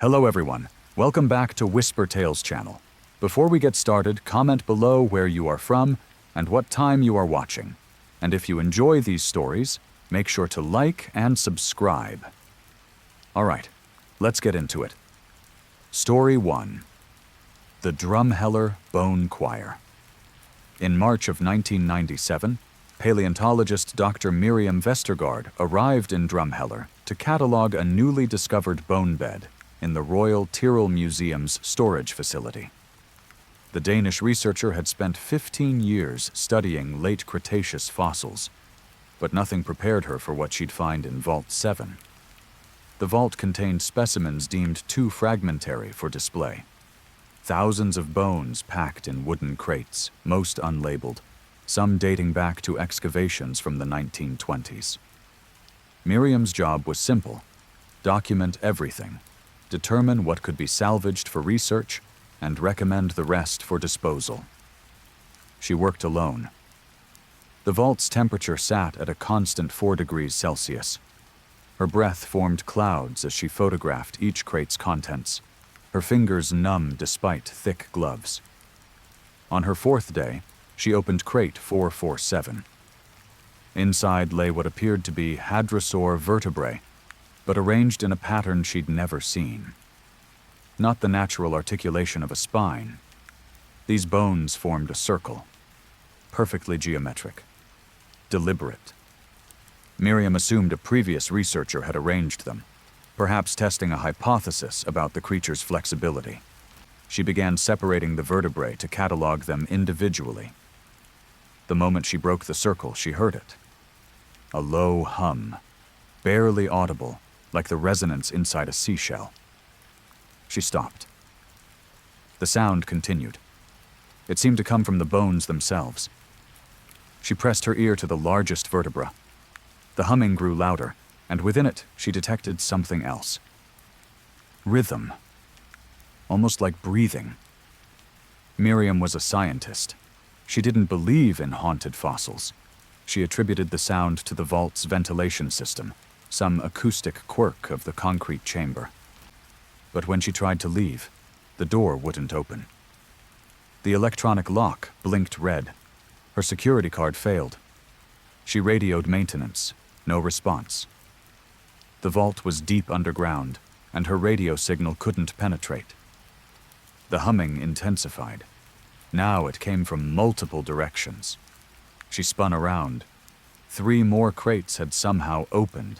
Hello everyone, welcome back to Whisper Tales channel. Before we get started, comment below where you are from and what time you are watching. And if you enjoy these stories, make sure to like and subscribe. Alright, let's get into it. Story 1. The Drumheller Bone Choir. In March of 1997, paleontologist Dr. Miriam Vestergaard arrived in Drumheller to catalog a newly discovered bone bed in the Royal Tyrrell Museum's storage facility. The Danish researcher had spent 15 years studying late Cretaceous fossils, but nothing prepared her for what she'd find in Vault 7. The vault contained specimens deemed too fragmentary for display. Thousands of bones packed in wooden crates, most unlabeled, some dating back to excavations from the 1920s. Miriam's job was simple: document everything, determine what could be salvaged for research, and recommend the rest for disposal. She worked alone. The vault's temperature sat at a constant 4 degrees Celsius. Her breath formed clouds as she photographed each crate's contents, her fingers numb despite thick gloves. On her 4th day, she opened crate 447. Inside lay what appeared to be hadrosaur vertebrae, but arranged in a pattern she'd never seen. Not the natural articulation of a spine. These bones formed a circle, perfectly geometric, deliberate. Miriam assumed a previous researcher had arranged them, perhaps testing a hypothesis about the creature's flexibility. She began separating the vertebrae to catalog them individually. The moment she broke the circle, she heard it. A low hum, barely audible, like the resonance inside a seashell. She stopped. The sound continued. It seemed to come from the bones themselves. She pressed her ear to the largest vertebra. The humming grew louder, and within it she detected something else. Rhythm. Almost like breathing. Miriam was a scientist. She didn't believe in haunted fossils. She attributed the sound to the vault's ventilation system, some acoustic quirk of the concrete chamber. But when she tried to leave, the door wouldn't open. The electronic lock blinked red. Her security card failed. She radioed maintenance. No response. The vault was deep underground, and her radio signal couldn't penetrate. The humming intensified. Now it came from multiple directions. She spun around. 3 more crates had somehow opened.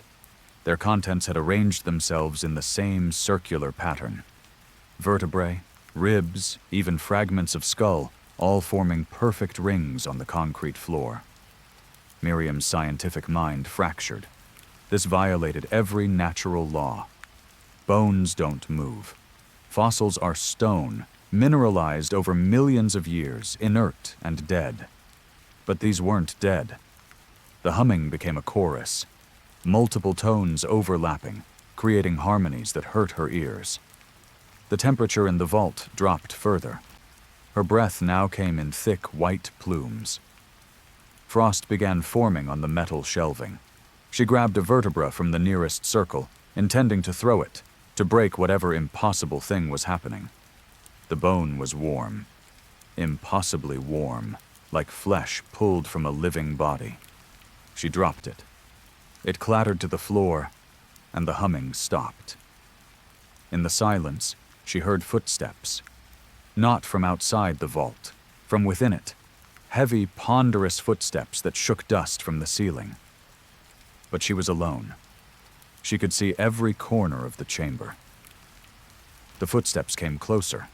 Their contents had arranged themselves in the same circular pattern. Vertebrae, ribs, even fragments of skull, all forming perfect rings on the concrete floor. Miriam's scientific mind fractured. This violated every natural law. Bones don't move. Fossils are stone, mineralized over millions of years, inert and dead. But these weren't dead. The humming became a chorus, multiple tones overlapping, creating harmonies that hurt her ears. The temperature in the vault dropped further. Her breath now came in thick white plumes. Frost began forming on the metal shelving. She grabbed a vertebra from the nearest circle, intending to throw it, to break whatever impossible thing was happening. The bone was warm. Impossibly warm, like flesh pulled from a living body. She dropped it. It clattered to the floor, and the humming stopped. In the silence, she heard footsteps. Not from outside the vault, from within it. Heavy, ponderous footsteps that shook dust from the ceiling. But she was alone. She could see every corner of the chamber. The footsteps came closer.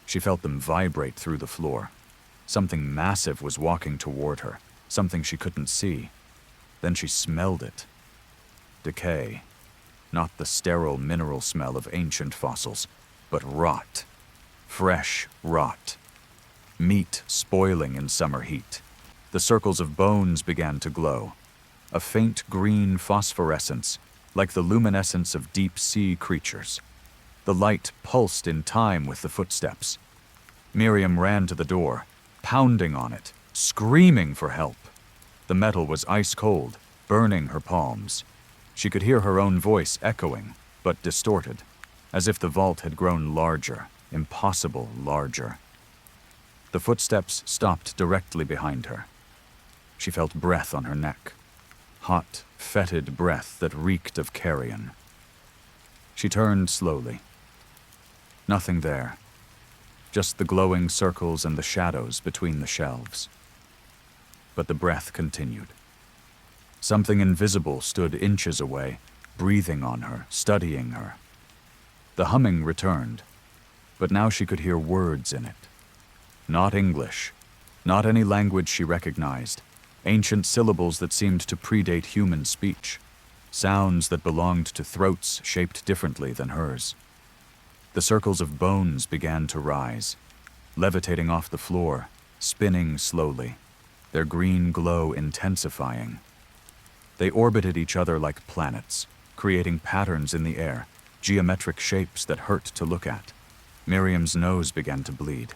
She felt them vibrate through the floor. Something massive was walking toward her, something she couldn't see. Then she smelled it. Decay. Not the sterile mineral smell of ancient fossils, but rot. Fresh rot. Meat spoiling in summer heat. The circles of bones began to glow. A faint green phosphorescence, like the luminescence of deep-sea creatures. The light pulsed in time with the footsteps. Miriam ran to the door, pounding on it, screaming for help. The metal was ice cold, burning her palms. She could hear her own voice echoing, but distorted. as if the vault had grown larger, impossible larger. The footsteps stopped directly behind her. She felt breath on her neck, hot, fetid breath that reeked of carrion. She turned slowly. Nothing there, just the glowing circles and the shadows between the shelves. But the breath continued. Something invisible stood inches away, breathing on her, studying her. The humming returned, but now she could hear words in it. Not English, not any language she recognized, ancient syllables that seemed to predate human speech, sounds that belonged to throats shaped differently than hers. The circles of bones began to rise, levitating off the floor, spinning slowly, their green glow intensifying. They orbited each other like planets, creating patterns in the air, geometric shapes that hurt to look at. Miriam's nose began to bleed.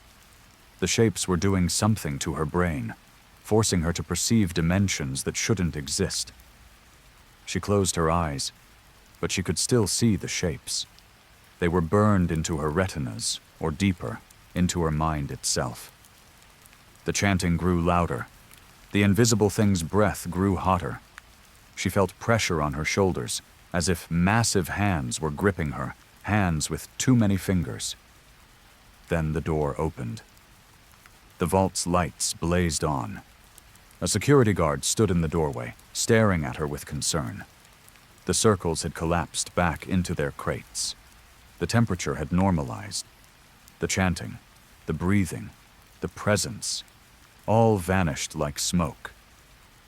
The shapes were doing something to her brain, forcing her to perceive dimensions that shouldn't exist. She closed her eyes, but she could still see the shapes. They were burned into her retinas, or deeper, into her mind itself. The chanting grew louder. The invisible thing's breath grew hotter. She felt pressure on her shoulders, as if massive hands were gripping her, hands with too many fingers. Then the door opened. The vault's lights blazed on. A security guard stood in the doorway, staring at her with concern. The circles had collapsed back into their crates. The temperature had normalized. The chanting, the breathing, the presence, all vanished like smoke.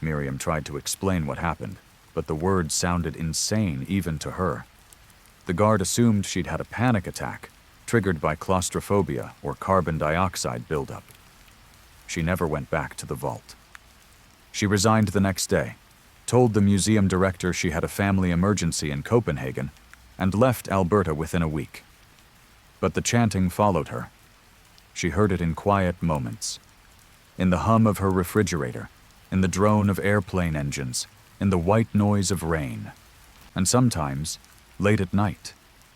Miriam tried to explain what happened, but the words sounded insane even to her. The guard assumed she'd had a panic attack, triggered by claustrophobia or carbon dioxide buildup. She never went back to the vault. She resigned the next day, told the museum director she had a family emergency in Copenhagen, and left Alberta within a week. But the chanting followed her. She heard it in quiet moments, in the hum of her refrigerator, in the drone of airplane engines, in the white noise of rain. And sometimes, late at night,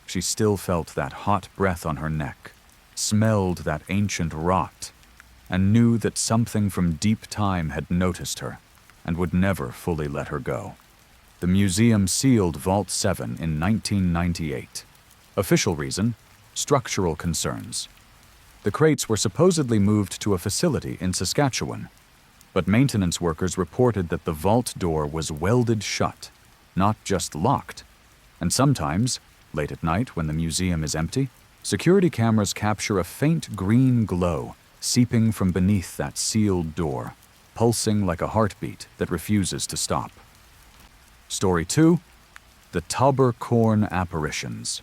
she still felt that hot breath on her neck, smelled that ancient rot, and knew that something from deep time had noticed her and would never fully let her go. The museum sealed Vault 7 in 1998. Official reason: structural concerns. The crates were supposedly moved to a facility in Saskatchewan, but maintenance workers reported that the vault door was welded shut, not just locked. And sometimes, late at night when the museum is empty, security cameras capture a faint green glow seeping from beneath that sealed door, pulsing like a heartbeat that refuses to stop. Story 2: The Tauber Corn Apparitions.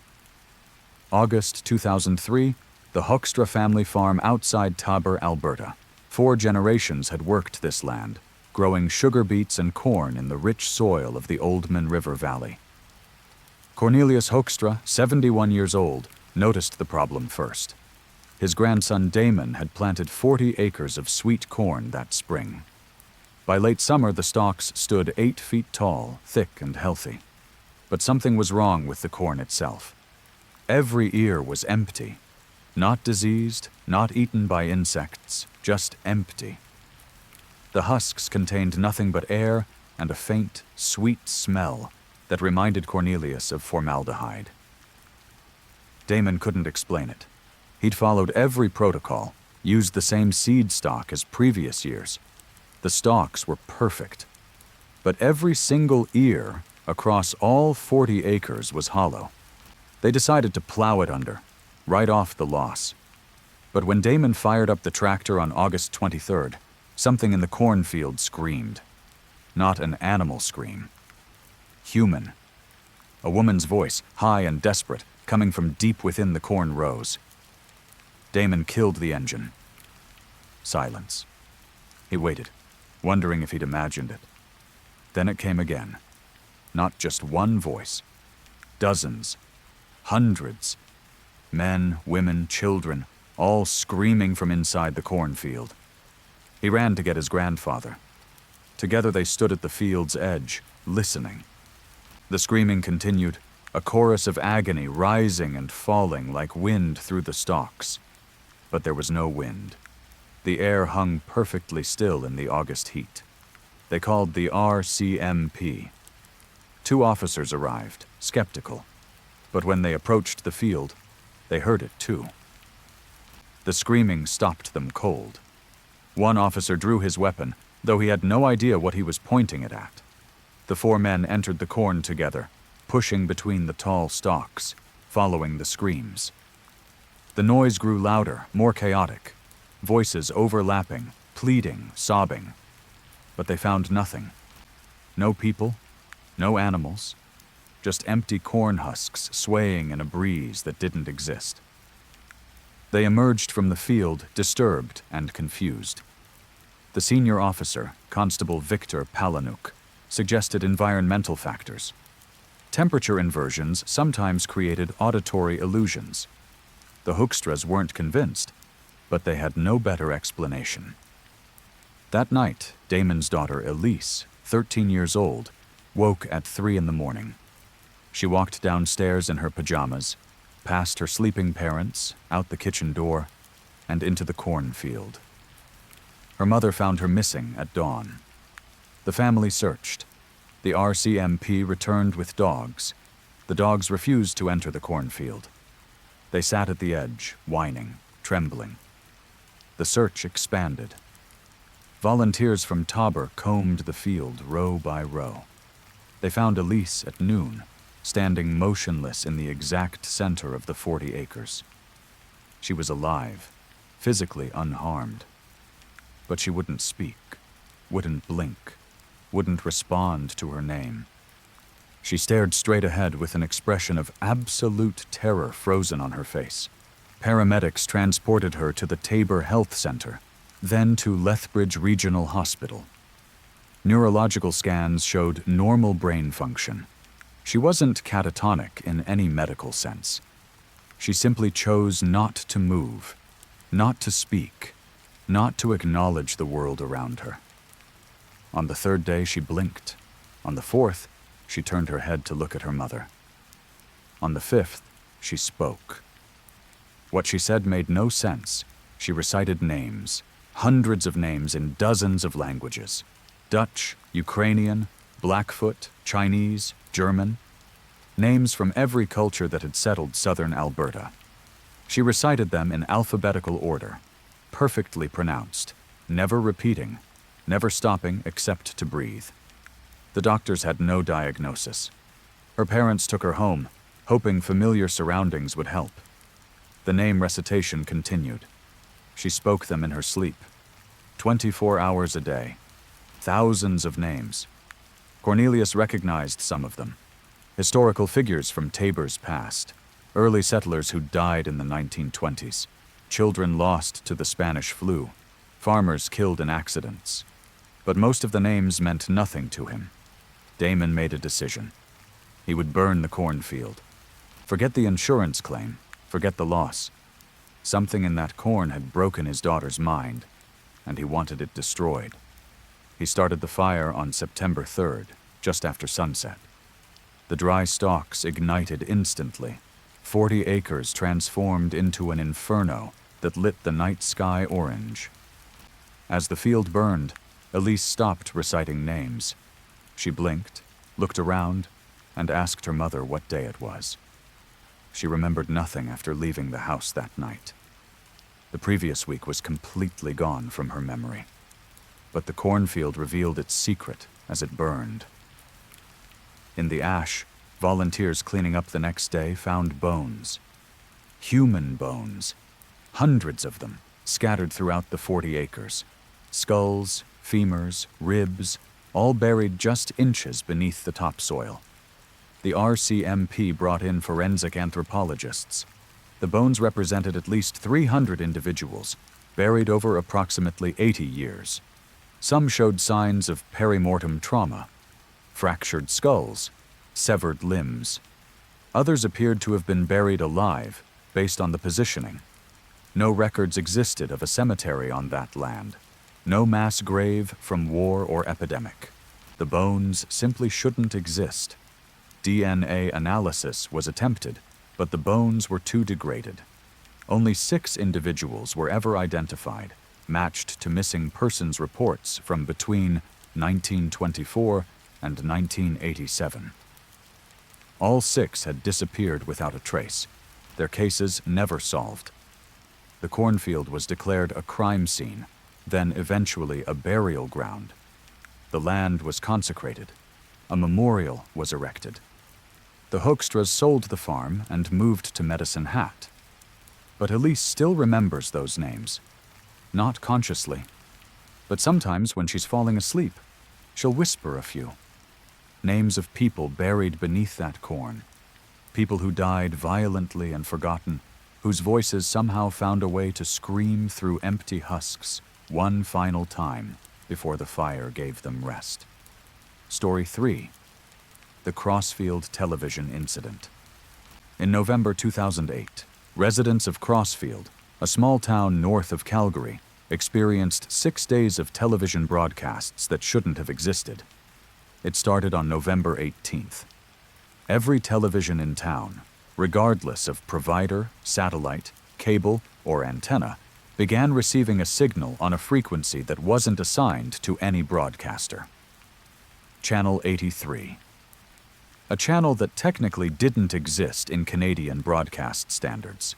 August 2003, the Hoekstra family farm outside Tauber, Alberta. 4 generations had worked this land, growing sugar beets and corn in the rich soil of the Oldman River Valley. Cornelius Hoekstra, 71 years old, noticed the problem first. His grandson Damon had planted 40 acres of sweet corn that spring. By late summer, the stalks stood 8 feet tall, thick and healthy. But something was wrong with the corn itself. Every ear was empty. Not diseased, not eaten by insects, just empty. The husks contained nothing but air and a faint, sweet smell that reminded Cornelius of formaldehyde. Damon couldn't explain it. He'd followed every protocol, used the same seed stock as previous years. The stalks were perfect. But every single ear across all 40 acres was hollow. They decided to plow it under, write off the loss. But when Damon fired up the tractor on August 23rd, something in the cornfield screamed. Not an animal scream. Human. A woman's voice, high and desperate, coming from deep within the corn rows. Damon killed the engine. Silence. He waited, wondering if he'd imagined it. Then it came again. Not just one voice. Dozens. Hundreds. Men, women, children, all screaming from inside the cornfield. He ran to get his grandfather. Together they stood at the field's edge, listening. The screaming continued, a chorus of agony rising and falling like wind through the stalks. But there was no wind. The air hung perfectly still in the August heat. They called the RCMP. 2 officers arrived, skeptical. But when they approached the field, they heard it too. The screaming stopped them cold. One officer drew his weapon, though he had no idea what he was pointing it at. The 4 men entered the corn together, pushing between the tall stalks, following the screams. The noise grew louder, more chaotic, voices overlapping, pleading, sobbing. But they found nothing. No people, no animals, just empty corn husks swaying in a breeze that didn't exist. They emerged from the field disturbed and confused. The senior officer, Constable Victor Palanuk, suggested environmental factors. Temperature inversions sometimes created auditory illusions. The Hoekstras weren't convinced, but they had no better explanation. That night, Damon's daughter Elise, 13 years old, woke at 3 a.m. She walked downstairs in her pajamas, past her sleeping parents, out the kitchen door, and into the cornfield. Her mother found her missing at dawn. The family searched. The RCMP returned with dogs. The dogs refused to enter the cornfield. They sat at the edge, whining, trembling. The search expanded. Volunteers from Tauber combed the field row by row. They found Elise at noon, standing motionless in the exact center of the 40 acres. She was alive, physically unharmed. But she wouldn't speak, wouldn't blink, wouldn't respond to her name. She stared straight ahead with an expression of absolute terror frozen on her face. Paramedics transported her to the Tabor Health Center, then to Lethbridge Regional Hospital. Neurological scans showed normal brain function. She wasn't catatonic in any medical sense. She simply chose not to move, not to speak, not to acknowledge the world around her. On the 3rd day, she blinked. On the 4th, she turned her head to look at her mother. On the 5th, she spoke. What she said made no sense. She recited names, hundreds of names in dozens of languages. Dutch, Ukrainian, Blackfoot, Chinese, German. Names from every culture that had settled southern Alberta. She recited them in alphabetical order, perfectly pronounced, never repeating, never stopping except to breathe. The doctors had no diagnosis. Her parents took her home, hoping familiar surroundings would help. The name recitation continued. She spoke them in her sleep. 24 hours a day. Thousands of names. Cornelius recognized some of them. Historical figures from Tabor's past. Early settlers who died in the 1920s. Children lost to the Spanish flu. Farmers killed in accidents. But most of the names meant nothing to him. Damon made a decision. He would burn the cornfield. Forget the insurance claim. Forget the loss. Something in that corn had broken his daughter's mind, and he wanted it destroyed. He started the fire on September 3rd, just after sunset. The dry stalks ignited instantly. 40 acres transformed into an inferno that lit the night sky orange. As the field burned, Elise stopped reciting names. She blinked, looked around, and asked her mother what day it was. She remembered nothing after leaving the house that night. The previous week was completely gone from her memory. But the cornfield revealed its secret as it burned. In the ash, volunteers cleaning up the next day found bones. Human bones. Hundreds of them, scattered throughout the 40 acres. Skulls, femurs, ribs, all buried just inches beneath the topsoil. The RCMP brought in forensic anthropologists. The bones represented at least 300 individuals, buried over approximately 80 years. Some showed signs of perimortem trauma, fractured skulls, severed limbs. Others appeared to have been buried alive, based on the positioning. No records existed of a cemetery on that land. No mass grave from war or epidemic. The bones simply shouldn't exist. DNA analysis was attempted, but the bones were too degraded. Only 6 individuals were ever identified, matched to missing persons reports from between 1924 and 1987. All 6 had disappeared without a trace, their cases never solved. The cornfield was declared a crime scene, then eventually a burial ground. The land was consecrated. A memorial was erected. The Hoekstras sold the farm and moved to Medicine Hat. But Elise still remembers those names. Not consciously, but sometimes when she's falling asleep, she'll whisper a few. Names of people buried beneath that corn. People who died violently and forgotten, whose voices somehow found a way to scream through empty husks one final time before the fire gave them rest. Story 3. The Crossfield Television Incident. In November 2008, residents of Crossfield, a small town north of Calgary, experienced 6 days of television broadcasts that shouldn't have existed. It started on November 18th. Every television in town, regardless of provider, satellite, cable, or antenna, began receiving a signal on a frequency that wasn't assigned to any broadcaster. Channel 83. A channel that technically didn't exist in Canadian broadcast standards.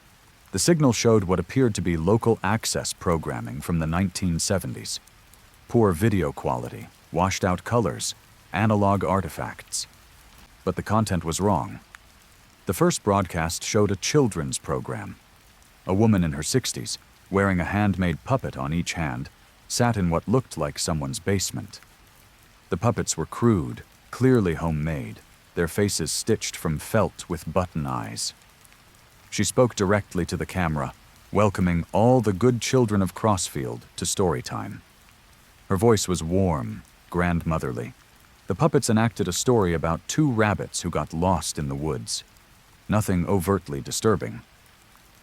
The signal showed what appeared to be local access programming from the 1970s. Poor video quality, washed-out colors, analog artifacts. But the content was wrong. The first broadcast showed a children's program. A woman in her 60s, wearing a handmade puppet on each hand, sat in what looked like someone's basement. The puppets were crude, clearly homemade, their faces stitched from felt with button eyes. She spoke directly to the camera, welcoming all the good children of Crossfield to story time. Her voice was warm, grandmotherly. The puppets enacted a story about 2 rabbits who got lost in the woods. Nothing overtly disturbing.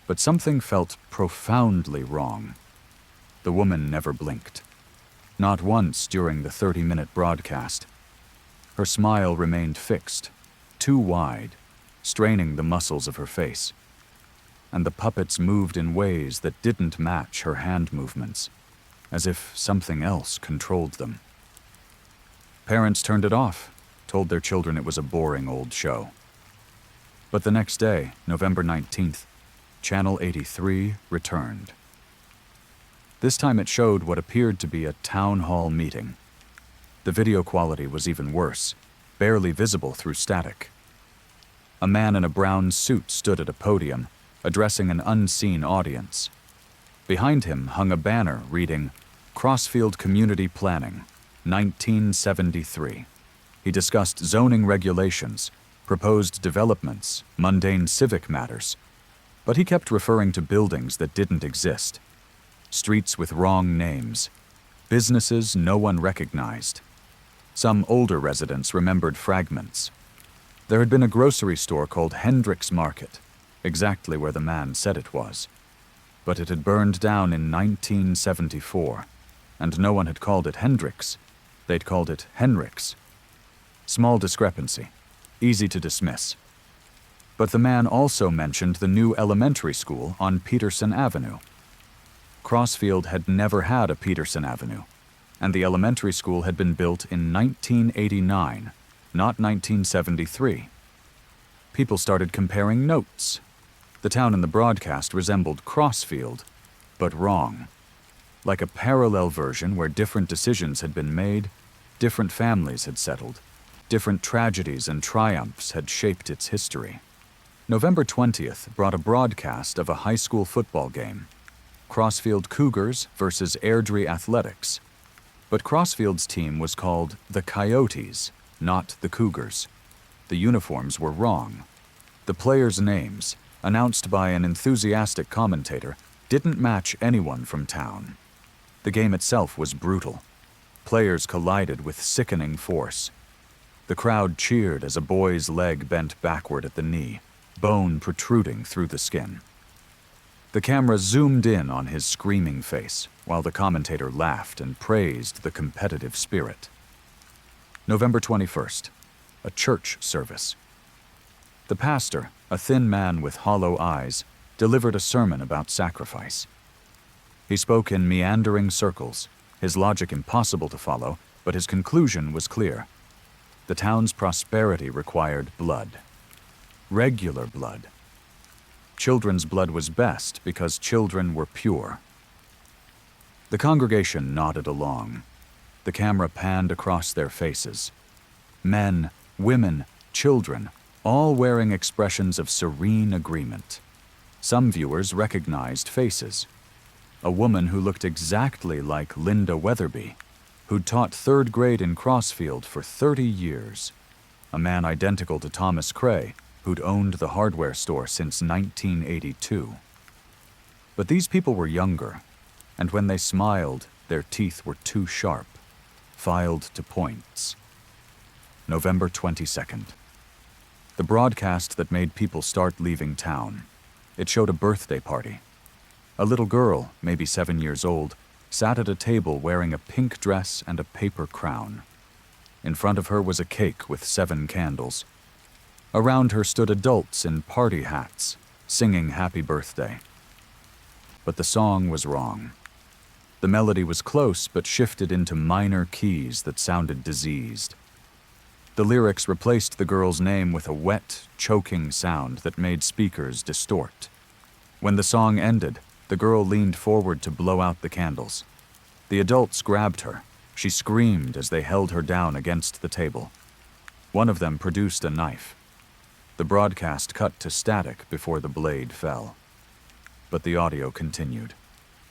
But something felt profoundly wrong. The woman never blinked. Not once during the 30-minute broadcast. Her smile remained fixed, too wide, straining the muscles of her face. And the puppets moved in ways that didn't match her hand movements, as if something else controlled them. Parents turned it off, told their children it was a boring old show. But the next day, November 19th, Channel 83 returned. This time it showed what appeared to be a town hall meeting. The video quality was even worse, barely visible through static. A man in a brown suit stood at a podium, addressing an unseen audience. Behind him hung a banner reading, "Crossfield Community Planning, 1973. He discussed zoning regulations, proposed developments, mundane civic matters. But he kept referring to buildings that didn't exist. Streets with wrong names. Businesses no one recognized. Some older residents remembered fragments. There had been a grocery store called Hendrick's Market, exactly where the man said it was. But it had burned down in 1974, and no one had called it Hendrick's. They'd called it Henrik's. Small discrepancy, easy to dismiss. But the man also mentioned the new elementary school on Peterson Avenue. Crossfield had never had a Peterson Avenue, and the elementary school had been built in 1989, not 1973. People started comparing notes. The town in the broadcast resembled Crossfield, but wrong. Like a parallel version where different decisions had been made, different families had settled, different tragedies and triumphs had shaped its history. November 20th brought a broadcast of a high school football game. Crossfield Cougars versus Airdrie Athletics. But Crossfield's team was called the Coyotes, not the Cougars. The uniforms were wrong. The players' names, announced by an enthusiastic commentator, didn't match anyone from town. The game itself was brutal. Players collided with sickening force. The crowd cheered as a boy's leg bent backward at the knee, bone protruding through the skin. The camera zoomed in on his screaming face, while the commentator laughed and praised the competitive spirit. November 21st, a church service. The pastor, a thin man with hollow eyes, delivered a sermon about sacrifice. He spoke in meandering circles, his logic impossible to follow, but his conclusion was clear. The town's prosperity required blood. Regular blood. Children's blood was best because children were pure. The congregation nodded along. The camera panned across their faces. Men, women, children, all wearing expressions of serene agreement. Some viewers recognized faces. A woman who looked exactly like Linda Weatherby, who'd taught 3rd grade in Crossfield for 30 years. A man identical to Thomas Cray, who'd owned the hardware store since 1982. But these people were younger, and when they smiled, their teeth were too sharp, filed to points. November 22nd. The broadcast that made people start leaving town. It showed a birthday party. A little girl, maybe 7 years old, sat at a table wearing a pink dress and a paper crown. In front of her was a cake with 7 candles. Around her stood adults in party hats, singing happy birthday. But the song was wrong. The melody was close but shifted into minor keys that sounded diseased. The lyrics replaced the girl's name with a wet, choking sound that made speakers distort. When the song ended, the girl leaned forward to blow out the candles. The adults grabbed her. She screamed as they held her down against the table. One of them produced a knife. The broadcast cut to static before the blade fell. But the audio continued.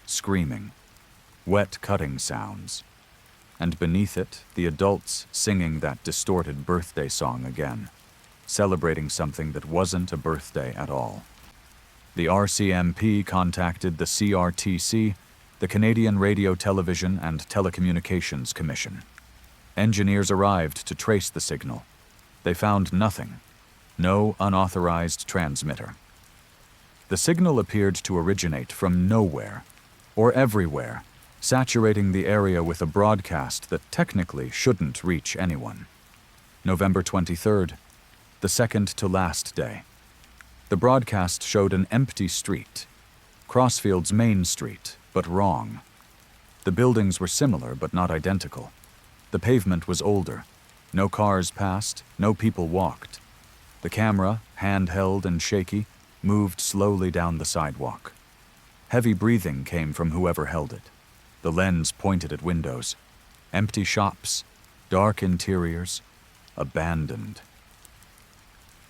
Screaming. Wet cutting sounds. And beneath it, the adults singing that distorted birthday song again, celebrating something that wasn't a birthday at all. The RCMP contacted the CRTC, the Canadian Radio, Television and Telecommunications Commission. Engineers arrived to trace the signal. They found nothing. No unauthorized transmitter. The signal appeared to originate from nowhere, or everywhere, saturating the area with a broadcast that technically shouldn't reach anyone. November 23rd, the second to last day. The broadcast showed an empty street, Crossfield's main street, but wrong. The buildings were similar but not identical. The pavement was older. No cars passed, no people walked. The camera, handheld and shaky, moved slowly down the sidewalk. Heavy breathing came from whoever held it. The lens pointed at windows. Empty shops, dark interiors, abandoned.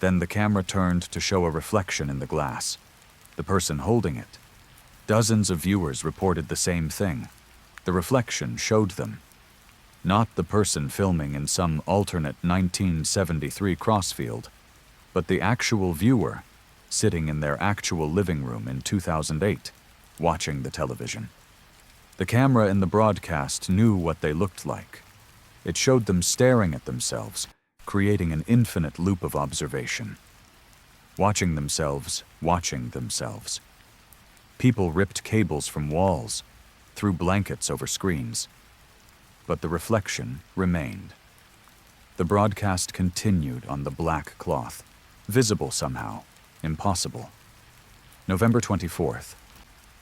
Then the camera turned to show a reflection in the glass. The person holding it. Dozens of viewers reported the same thing. The reflection showed them. Not the person filming in some alternate 1973 Crossfield, but the actual viewer, sitting in their actual living room in 2008, watching the television. The camera in the broadcast knew what they looked like. It showed them staring at themselves, creating an infinite loop of observation. Watching themselves, watching themselves. People ripped cables from walls, threw blankets over screens. But the reflection remained. The broadcast continued on the black cloth, visible somehow, impossible. November 24th,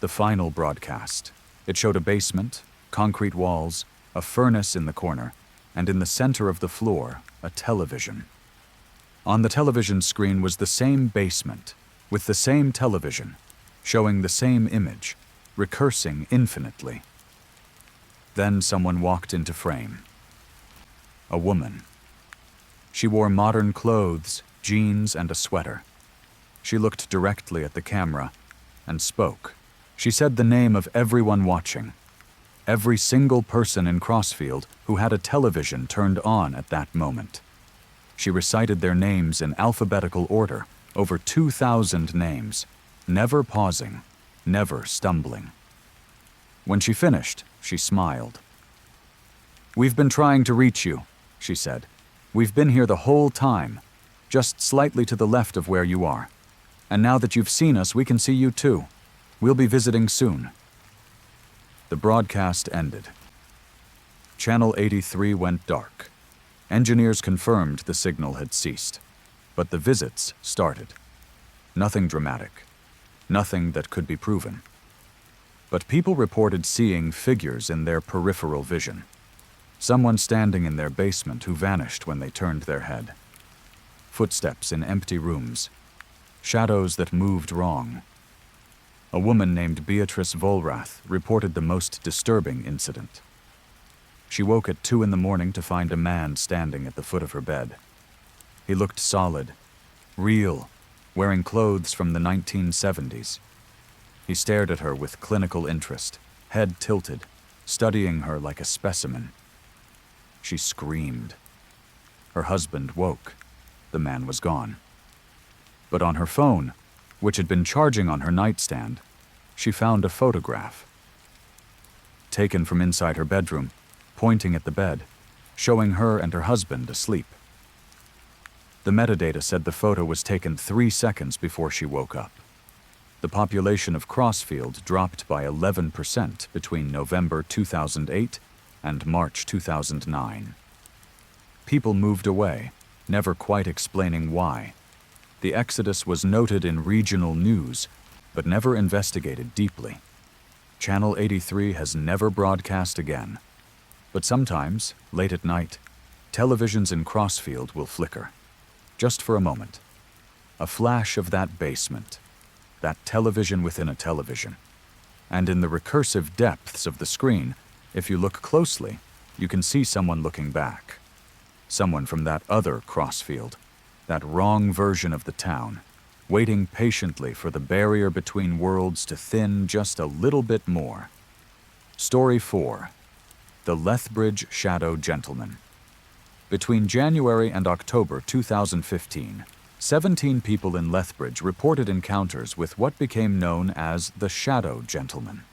the final broadcast. It showed a basement, concrete walls, a furnace in the corner, and in the center of the floor, a television. On the television screen was the same basement, with the same television, showing the same image, recursing infinitely. Then someone walked into frame. A woman. She wore modern clothes, jeans, and a sweater. She looked directly at the camera and spoke. She said the name of everyone watching, every single person in Crossfield who had a television turned on at that moment. She recited their names in alphabetical order, over 2,000 names, never pausing, never stumbling. When she finished, she smiled. "We've been trying to reach you," she said. "We've been here the whole time, just slightly to the left of where you are. And now that you've seen us, we can see you too. We'll be visiting soon." The broadcast ended. Channel 83 went dark. Engineers confirmed the signal had ceased. But the visits started. Nothing dramatic. Nothing that could be proven. But people reported seeing figures in their peripheral vision. Someone standing in their basement who vanished when they turned their head. Footsteps in empty rooms. Shadows that moved wrong. A woman named Beatrice Volrath reported the most disturbing incident. She woke at 2 a.m. to find a man standing at the foot of her bed. He looked solid, real, wearing clothes from the 1970s. He stared at her with clinical interest, head tilted, studying her like a specimen. She screamed. Her husband woke. The man was gone. But on her phone, which had been charging on her nightstand, she found a photograph. Taken from inside her bedroom, pointing at the bed, showing her and her husband asleep. The metadata said the photo was taken 3 seconds before she woke up. The population of Crossfield dropped by 11% between November 2008 and March 2009. People moved away, never quite explaining why. The exodus was noted in regional news, but never investigated deeply. Channel 83 has never broadcast again. But sometimes, late at night, televisions in Crossfield will flicker. Just for a moment. A flash of that basement. That television within a television. And in the recursive depths of the screen, if you look closely, you can see someone looking back. Someone from that other Crossfield, that wrong version of the town, waiting patiently for the barrier between worlds to thin just a little bit more. Story 4. The Lethbridge Shadow Gentleman. Between January and October 2015, 17 people in Lethbridge reported encounters with what became known as the Shadow Gentleman.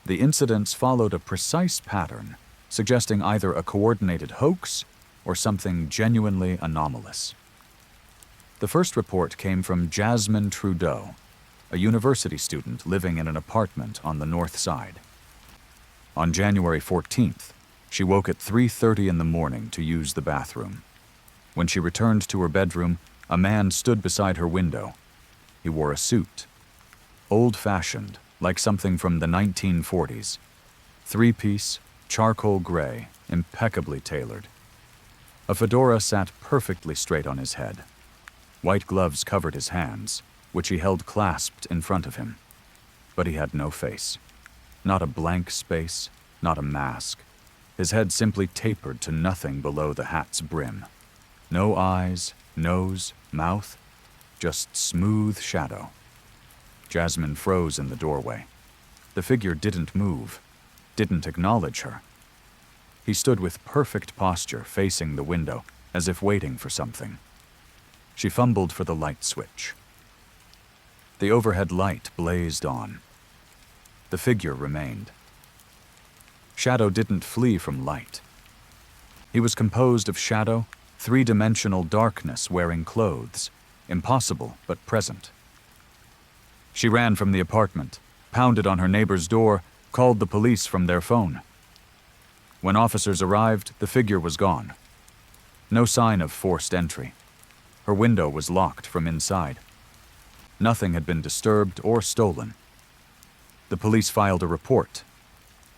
The incidents followed a precise pattern, suggesting either a coordinated hoax or something genuinely anomalous. The first report came from Jasmine Trudeau, a university student living in an apartment on the north side. On January 14th, she woke at 3:30 in the morning to use the bathroom. When she returned to her bedroom, a man stood beside her window. He wore a suit. Old-fashioned, like something from the 1940s. 3-piece, charcoal gray, impeccably tailored. A fedora sat perfectly straight on his head. White gloves covered his hands, which he held clasped in front of him. But he had no face. Not a blank space, not a mask. His head simply tapered to nothing below the hat's brim. No eyes, nose, mouth, just smooth shadow. Jasmine froze in the doorway. The figure didn't move, didn't acknowledge her. He stood with perfect posture facing the window, as if waiting for something. She fumbled for the light switch. The overhead light blazed on. The figure remained. Shadow didn't flee from light. He was composed of shadow, three-dimensional darkness wearing clothes, impossible but present. She ran from the apartment, pounded on her neighbor's door, called the police from their phone. When officers arrived, the figure was gone. No sign of forced entry. Her window was locked from inside. Nothing had been disturbed or stolen. The police filed a report.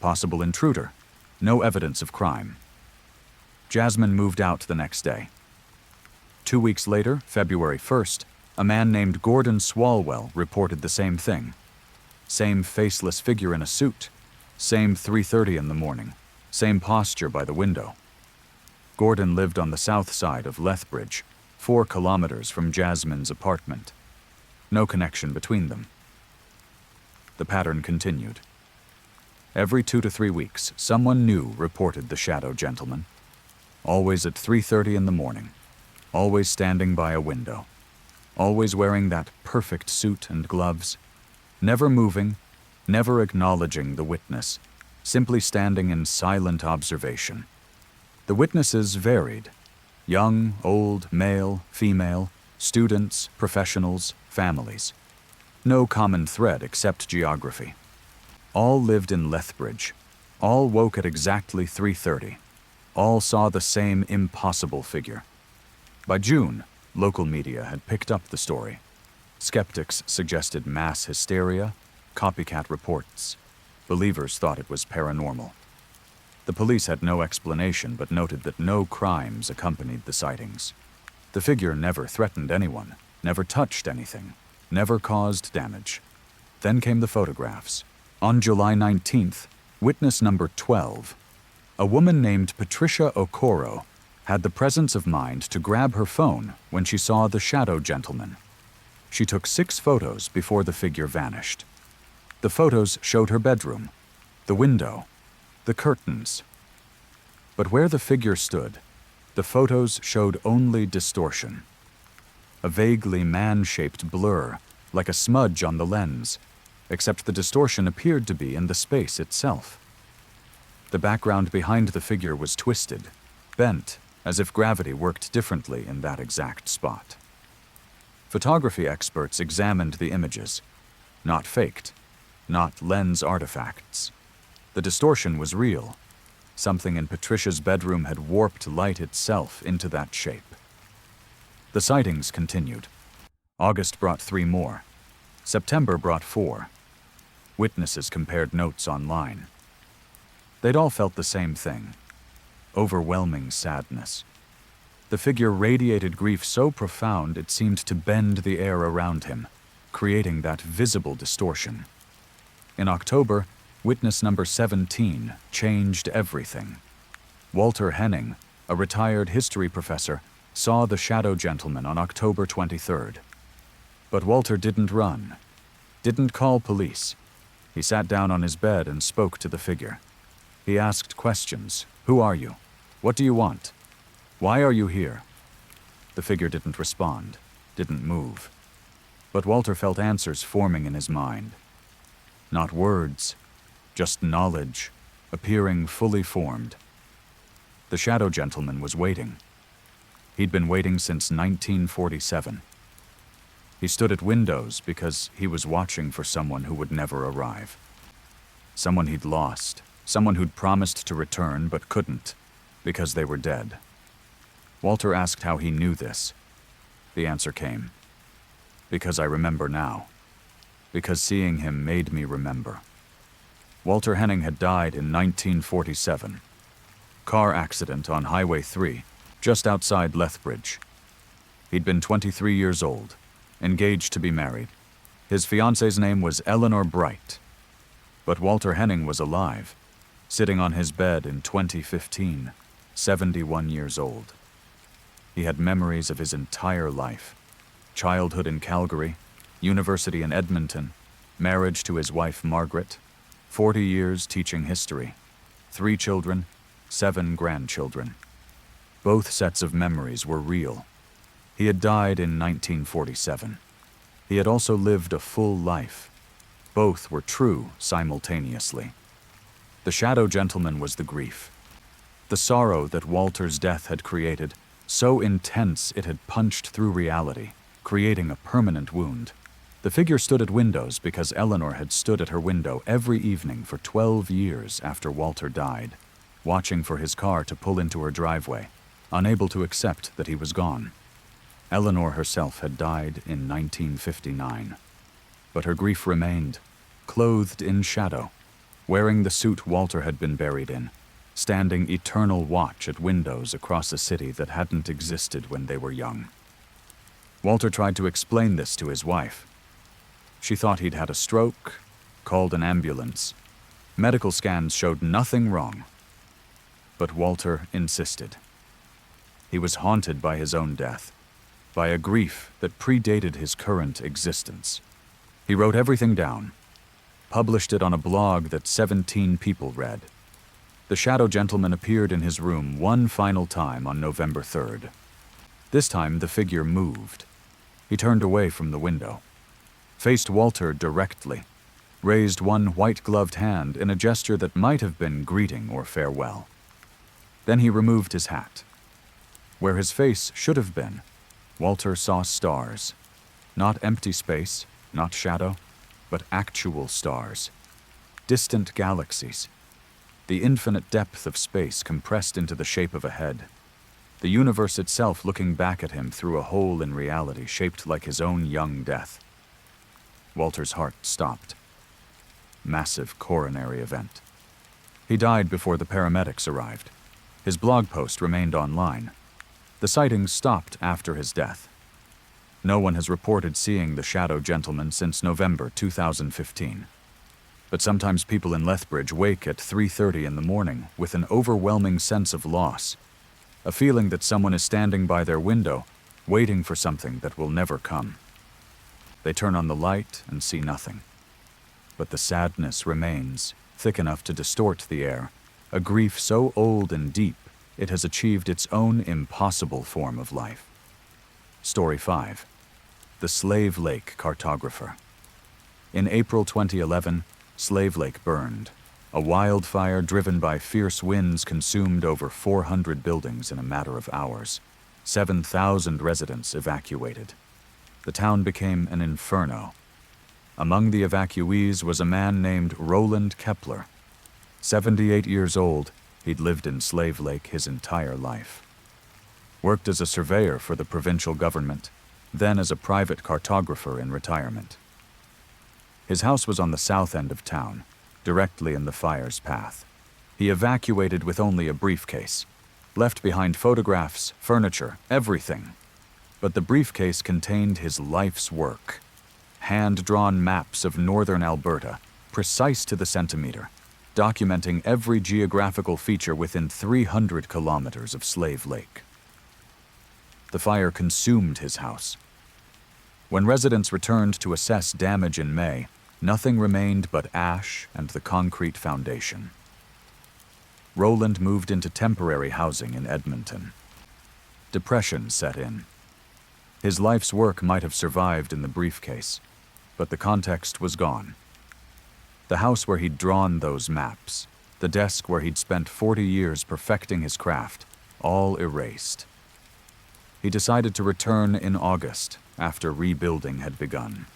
Possible intruder. No evidence of crime. Jasmine moved out the next day. 2 weeks later, February 1st, a man named Gordon Swalwell reported the same thing. Same faceless figure in a suit. Same 3:30 in the morning. Same posture by the window. Gordon lived on the south side of Lethbridge, 4 kilometers from Jasmine's apartment. No connection between them. The pattern continued. Every 2 to 3 weeks, someone new reported the Shadow Gentleman. Always at 3:30 in the morning. Always standing by a window. Always wearing that perfect suit and gloves. Never moving, never acknowledging the witness, simply standing in silent observation. The witnesses varied. Young, old, male, female, students, professionals, families. No common thread except geography. All lived in Lethbridge. All woke at exactly 3:30. All saw the same impossible figure. By June, Local media had picked up the story. Skeptics suggested mass hysteria, copycat reports. Believers thought it was paranormal. The police had no explanation but noted that no crimes accompanied the sightings. The figure never threatened anyone, never touched anything, never caused damage. Then came the photographs. On July 19th, witness number 12, a woman named Patricia Okoro had the presence of mind to grab her phone when she saw the shadow gentleman. She took 6 photos before the figure vanished. The photos showed her bedroom, the window, the curtains. But where the figure stood, the photos showed only distortion. A vaguely man-shaped blur, like a smudge on the lens, except the distortion appeared to be in the space itself. The background behind the figure was twisted, bent, as if gravity worked differently in that exact spot. Photography experts examined the images. Not faked, not lens artifacts. The distortion was real. Something in Patricia's bedroom had warped light itself into that shape. The sightings continued. August brought 3 more. September brought 4. Witnesses compared notes online. They'd all felt the same thing: overwhelming sadness. The figure radiated grief so profound it seemed to bend the air around him, creating that visible distortion. In October, witness number 17 changed everything. Walter Henning, a retired history professor, saw the shadow gentleman on October 23rd. But Walter didn't run, didn't call police. He sat down on his bed and spoke to the figure. He asked questions. Who are you? What do you want? Why are you here? The figure didn't respond, didn't move. But Walter felt answers forming in his mind. Not words, just knowledge, appearing fully formed. The shadow gentleman was waiting. He'd been waiting since 1947. He stood at windows because he was watching for someone who would never arrive. Someone he'd lost, someone who'd promised to return but couldn't, because they were dead. Walter asked how he knew this. The answer came. Because I remember now. Because seeing him made me remember. Walter Henning had died in 1947. Car accident on Highway 3, just outside Lethbridge. He'd been 23 years old, engaged to be married. His fiance's name was Eleanor Bright. But Walter Henning was alive, sitting on his bed in 2015, 71 years old. He had memories of his entire life: childhood in Calgary, university in Edmonton, marriage to his wife Margaret, 40 years teaching history, 3 children, 7 grandchildren. Both sets of memories were real. He had died in 1947. He had also lived a full life. Both were true simultaneously. The shadow gentleman was the grief. The sorrow that Walter's death had created, so intense it had punched through reality, creating a permanent wound. The figure stood at windows because Eleanor had stood at her window every evening for 12 years after Walter died, watching for his car to pull into her driveway, unable to accept that he was gone. Eleanor herself had died in 1959. But her grief remained, clothed in shadow, wearing the suit Walter had been buried in, standing eternal watch at windows across a city that hadn't existed when they were young. Walter tried to explain this to his wife. She thought he'd had a stroke, called an ambulance. Medical scans showed nothing wrong. But Walter insisted. He was haunted by his own death, by a grief that predated his current existence. He wrote everything down, published it on a blog that 17 people read. The shadow gentleman appeared in his room one final time on November 3rd. This time the figure moved. He turned away from the window, faced Walter directly, raised one white-gloved hand in a gesture that might have been greeting or farewell. Then he removed his hat. Where his face should have been, Walter saw stars. Not empty space, not shadow, but actual stars. Distant galaxies. The infinite depth of space compressed into the shape of a head. the universe itself looking back at him through a hole in reality shaped like his own young death. Walter's heart stopped. Massive coronary event. He died before the paramedics arrived. His blog post remained online. The sightings stopped after his death. No one has reported seeing the shadow gentleman since November 2015. But sometimes people in Lethbridge wake at 3:30 in the morning with an overwhelming sense of loss, a feeling that someone is standing by their window, waiting for something that will never come. They turn on the light and see nothing. But the sadness remains, thick enough to distort the air, a grief so old and deep it has achieved its own impossible form of life. Story 5. The Slave Lake Cartographer. In April 2011, Slave Lake burned. A wildfire driven by fierce winds consumed over 400 buildings in a matter of hours. 7,000 residents evacuated. The town became an inferno. Among the evacuees was a man named Roland Kepler. 78 years old, he'd lived in Slave Lake his entire life. Worked as a surveyor for the provincial government, then as a private cartographer in retirement. His house was on the south end of town, directly in the fire's path. He evacuated with only a briefcase, left behind photographs, furniture, everything. But the briefcase contained his life's work. Hand-drawn maps of northern Alberta, precise to the centimeter, documenting every geographical feature within 300 kilometers of Slave Lake. The fire consumed his house. When residents returned to assess damage in May, nothing remained but ash and the concrete foundation. Roland moved into temporary housing in Edmonton. Depression set in. His life's work might have survived in the briefcase, but the context was gone. The house where he'd drawn those maps, the desk where he'd spent 40 years perfecting his craft, all erased. He decided to return in August, after rebuilding had begun.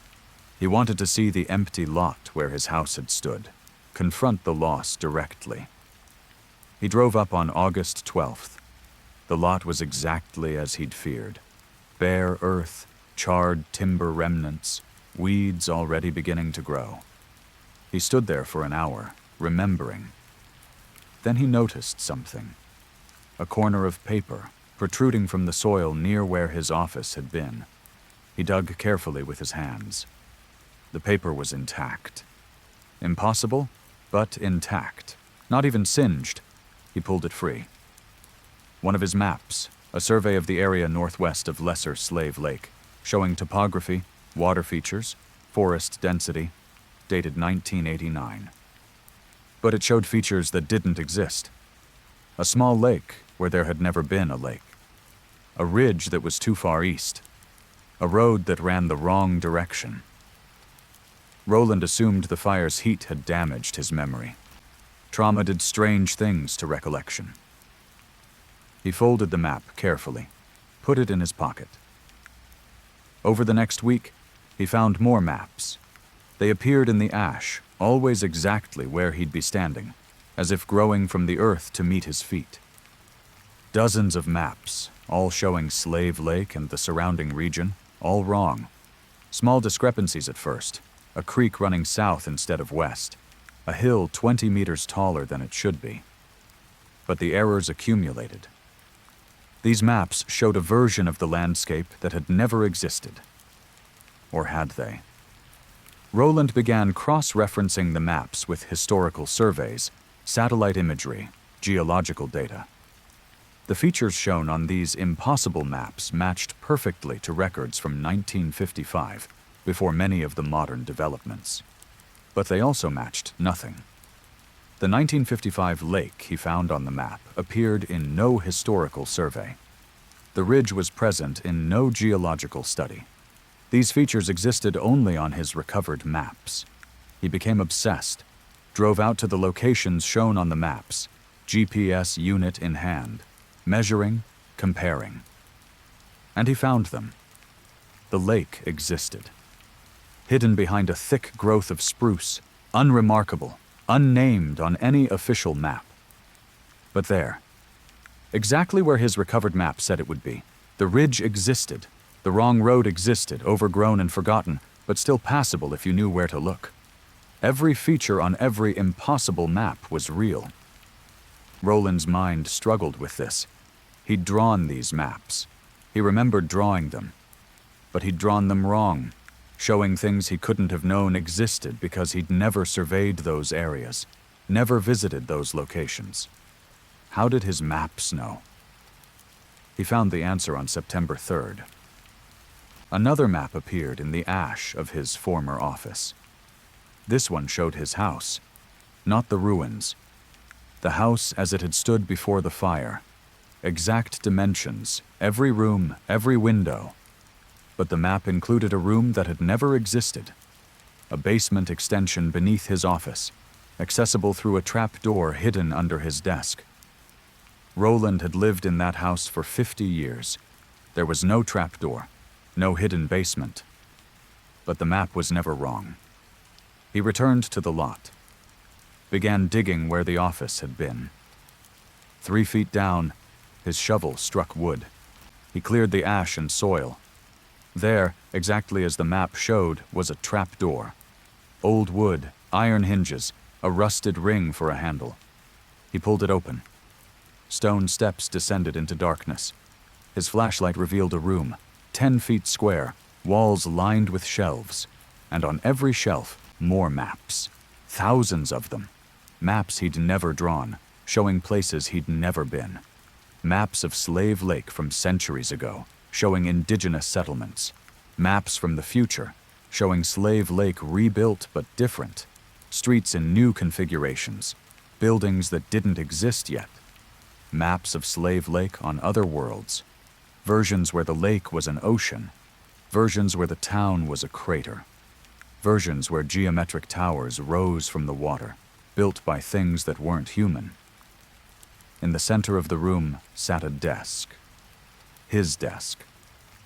He wanted to see the empty lot where his house had stood, confront the loss directly. He drove up on August 12th. The lot was exactly as he'd feared. Bare earth, charred timber remnants, weeds already beginning to grow. He stood there for an hour, remembering. Then he noticed something. A corner of paper, protruding from the soil near where his office had been. He dug carefully with his hands. The paper was intact. Impossible, but intact. Not even singed. He pulled it free. One of his maps, a survey of the area northwest of Lesser Slave Lake, showing topography, water features, forest density, dated 1989. But it showed features that didn't exist. A small lake where there had never been a lake. A ridge that was too far east. A road that ran the wrong direction. Roland assumed the fire's heat had damaged his memory. Trauma did strange things to recollection. He folded the map carefully, put it in his pocket. Over the next week, he found more maps. They appeared in the ash, always exactly where he'd be standing, as if growing from the earth to meet his feet. Dozens of maps, all showing Slave Lake and the surrounding region, all wrong. Small discrepancies at first, a creek running south instead of west, a hill 20 meters taller than it should be. But the errors accumulated. These maps showed a version of the landscape that had never existed. Or had they? Roland began cross-referencing the maps with historical surveys, satellite imagery, geological data. The features shown on these impossible maps matched perfectly to records from 1955, before many of the modern developments. But they also matched nothing. The 1955 lake he found on the map appeared in no historical survey. The ridge was present in no geological study. These features existed only on his recovered maps. He became obsessed, drove out to the locations shown on the maps, GPS unit in hand, measuring, comparing. And he found them. The lake existed. Hidden behind a thick growth of spruce, unremarkable, unnamed on any official map. But there, Exactly where his recovered map said it would be. The ridge existed. The wrong road existed, overgrown and forgotten, but still passable if you knew where to look. Every feature on every impossible map was real. Roland's mind struggled with this. He'd drawn these maps. He remembered drawing them. But he'd drawn them wrong, showing things he couldn't have known existed because he'd never surveyed those areas, never visited those locations. How did his maps know? He found the answer on September 3rd. Another map appeared in the ash of his former office. This one showed his house, not the ruins. The house as it had stood before the fire. Exact dimensions, every room, every window. But the map included a room that had never existed. A basement extension beneath his office, accessible through a trap door hidden under his desk. Roland had lived in that house for 50 years. There was no trap door, no hidden basement. But the map was never wrong. He returned to the lot, began digging where the office had been. 3 feet down, his shovel struck wood. He cleared the ash and soil. There, exactly as the map showed, was a trap door. Old wood, iron hinges, a rusted ring for a handle. He pulled it open. Stone steps descended into darkness. His flashlight revealed a room, 10 feet square, walls lined with shelves, and on every shelf, more maps. Thousands of them. Maps he'd never drawn, showing places he'd never been. Maps of Slave Lake from centuries ago, showing indigenous settlements. Maps from the future, showing Slave Lake rebuilt but different. Streets in new configurations. Buildings that didn't exist yet. Maps of Slave Lake on other worlds. Versions where the lake was an ocean. Versions where the town was a crater. Versions where geometric towers rose from the water, built by things that weren't human. In the center of the room sat a desk. His desk,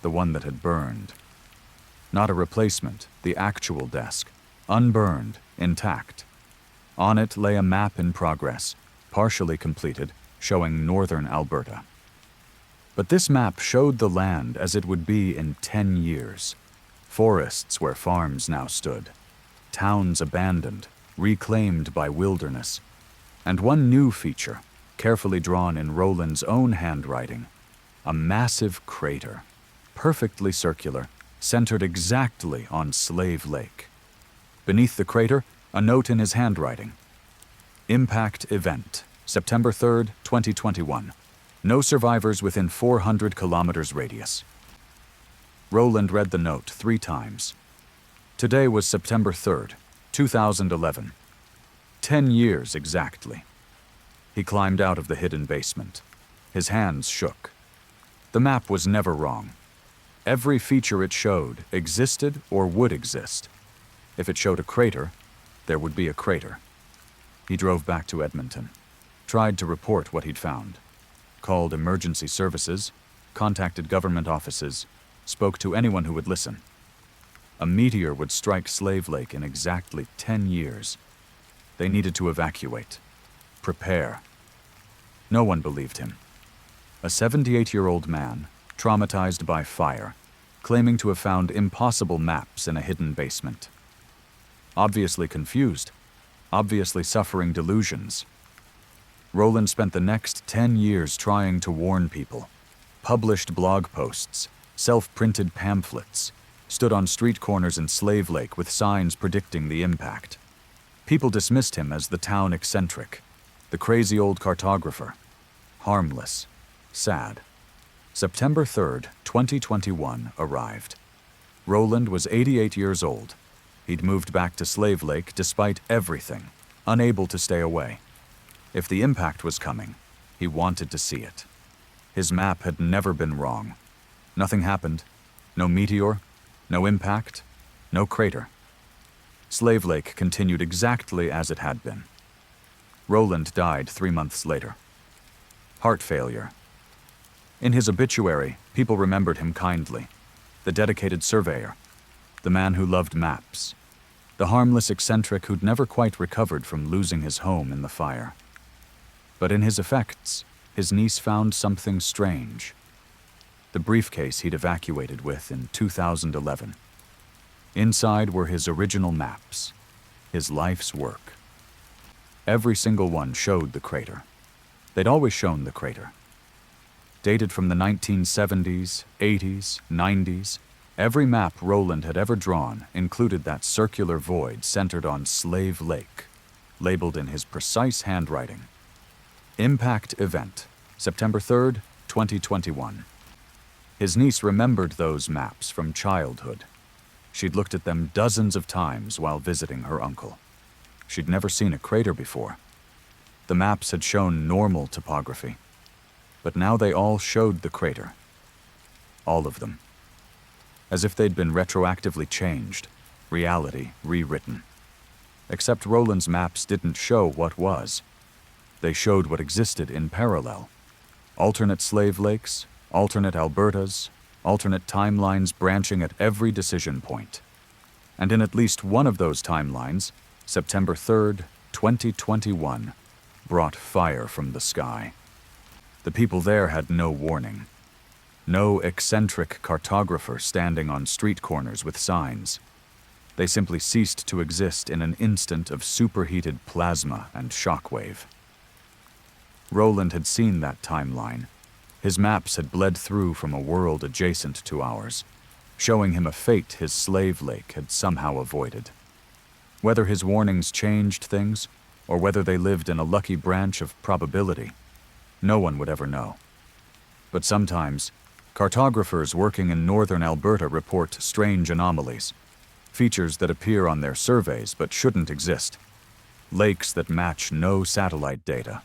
the one that had burned. Not a replacement, the actual desk, unburned, intact. On it lay a map in progress, partially completed, showing northern Alberta. But this map showed the land as it would be in 10 years. Forests where farms now stood. Towns abandoned, reclaimed by wilderness. And one new feature, carefully drawn in Roland's own handwriting. A massive crater, perfectly circular, centered exactly on Slave Lake. Beneath the crater, a note in his handwriting. Impact event, September 3rd, 2021. No survivors within 400 kilometers radius. Roland read the note 3 times. Today was September 3rd, 2011. 10 years exactly. He climbed out of the hidden basement. His hands shook. The map was never wrong. Every feature it showed existed or would exist. If it showed a crater, there would be a crater. He drove back to Edmonton, tried to report what he'd found, called emergency services, contacted government offices, spoke to anyone who would listen. A meteor would strike Slave Lake in exactly 10 years. They needed to evacuate, prepare. No one believed him. A 78-year-old man, traumatized by fire, claiming to have found impossible maps in a hidden basement. Obviously confused, obviously suffering delusions. Roland spent the next 10 years trying to warn people, published blog posts, self-printed pamphlets, stood on street corners in Slave Lake with signs predicting the impact. People dismissed him as the town eccentric, the crazy old cartographer, harmless, sad. September 3rd, 2021 arrived. Roland was 88 years old. He'd moved back to Slave Lake despite everything, unable to stay away. If the impact was coming, he wanted to see it. His map had never been wrong. Nothing happened. No meteor, no impact, no crater. Slave Lake continued exactly as it had been. Roland died 3 months later. Heart failure. In his obituary, people remembered him kindly. The dedicated surveyor, the man who loved maps, the harmless eccentric who'd never quite recovered from losing his home in the fire. But in his effects, his niece found something strange. The briefcase he'd evacuated with in 2011. Inside were his original maps, his life's work. Every single one showed the crater. They'd always shown the crater. Dated from the 1970s, 80s, 90s, every map Roland had ever drawn included that circular void centered on Slave Lake, labeled in his precise handwriting. Impact Event, September 3rd, 2021. His niece remembered those maps from childhood. She'd looked at them dozens of times while visiting her uncle. She'd never seen a crater before. The maps had shown normal topography, but now they all showed the crater. All of them. As if they'd been retroactively changed, reality rewritten. Except Roland's maps didn't show what was. They showed what existed in parallel. Alternate slave lakes, alternate Albertas, alternate timelines branching at every decision point. And in at least one of those timelines, September 3rd, 2021, brought fire from the sky. The people there had no warning. No eccentric cartographer standing on street corners with signs. They simply ceased to exist in an instant of superheated plasma and shockwave. Roland had seen that timeline. His maps had bled through from a world adjacent to ours, showing him a fate his slave lake had somehow avoided. Whether his warnings changed things, or whether they lived in a lucky branch of probability, no one would ever know. But sometimes, cartographers working in northern Alberta report strange anomalies, features that appear on their surveys but shouldn't exist, lakes that match no satellite data,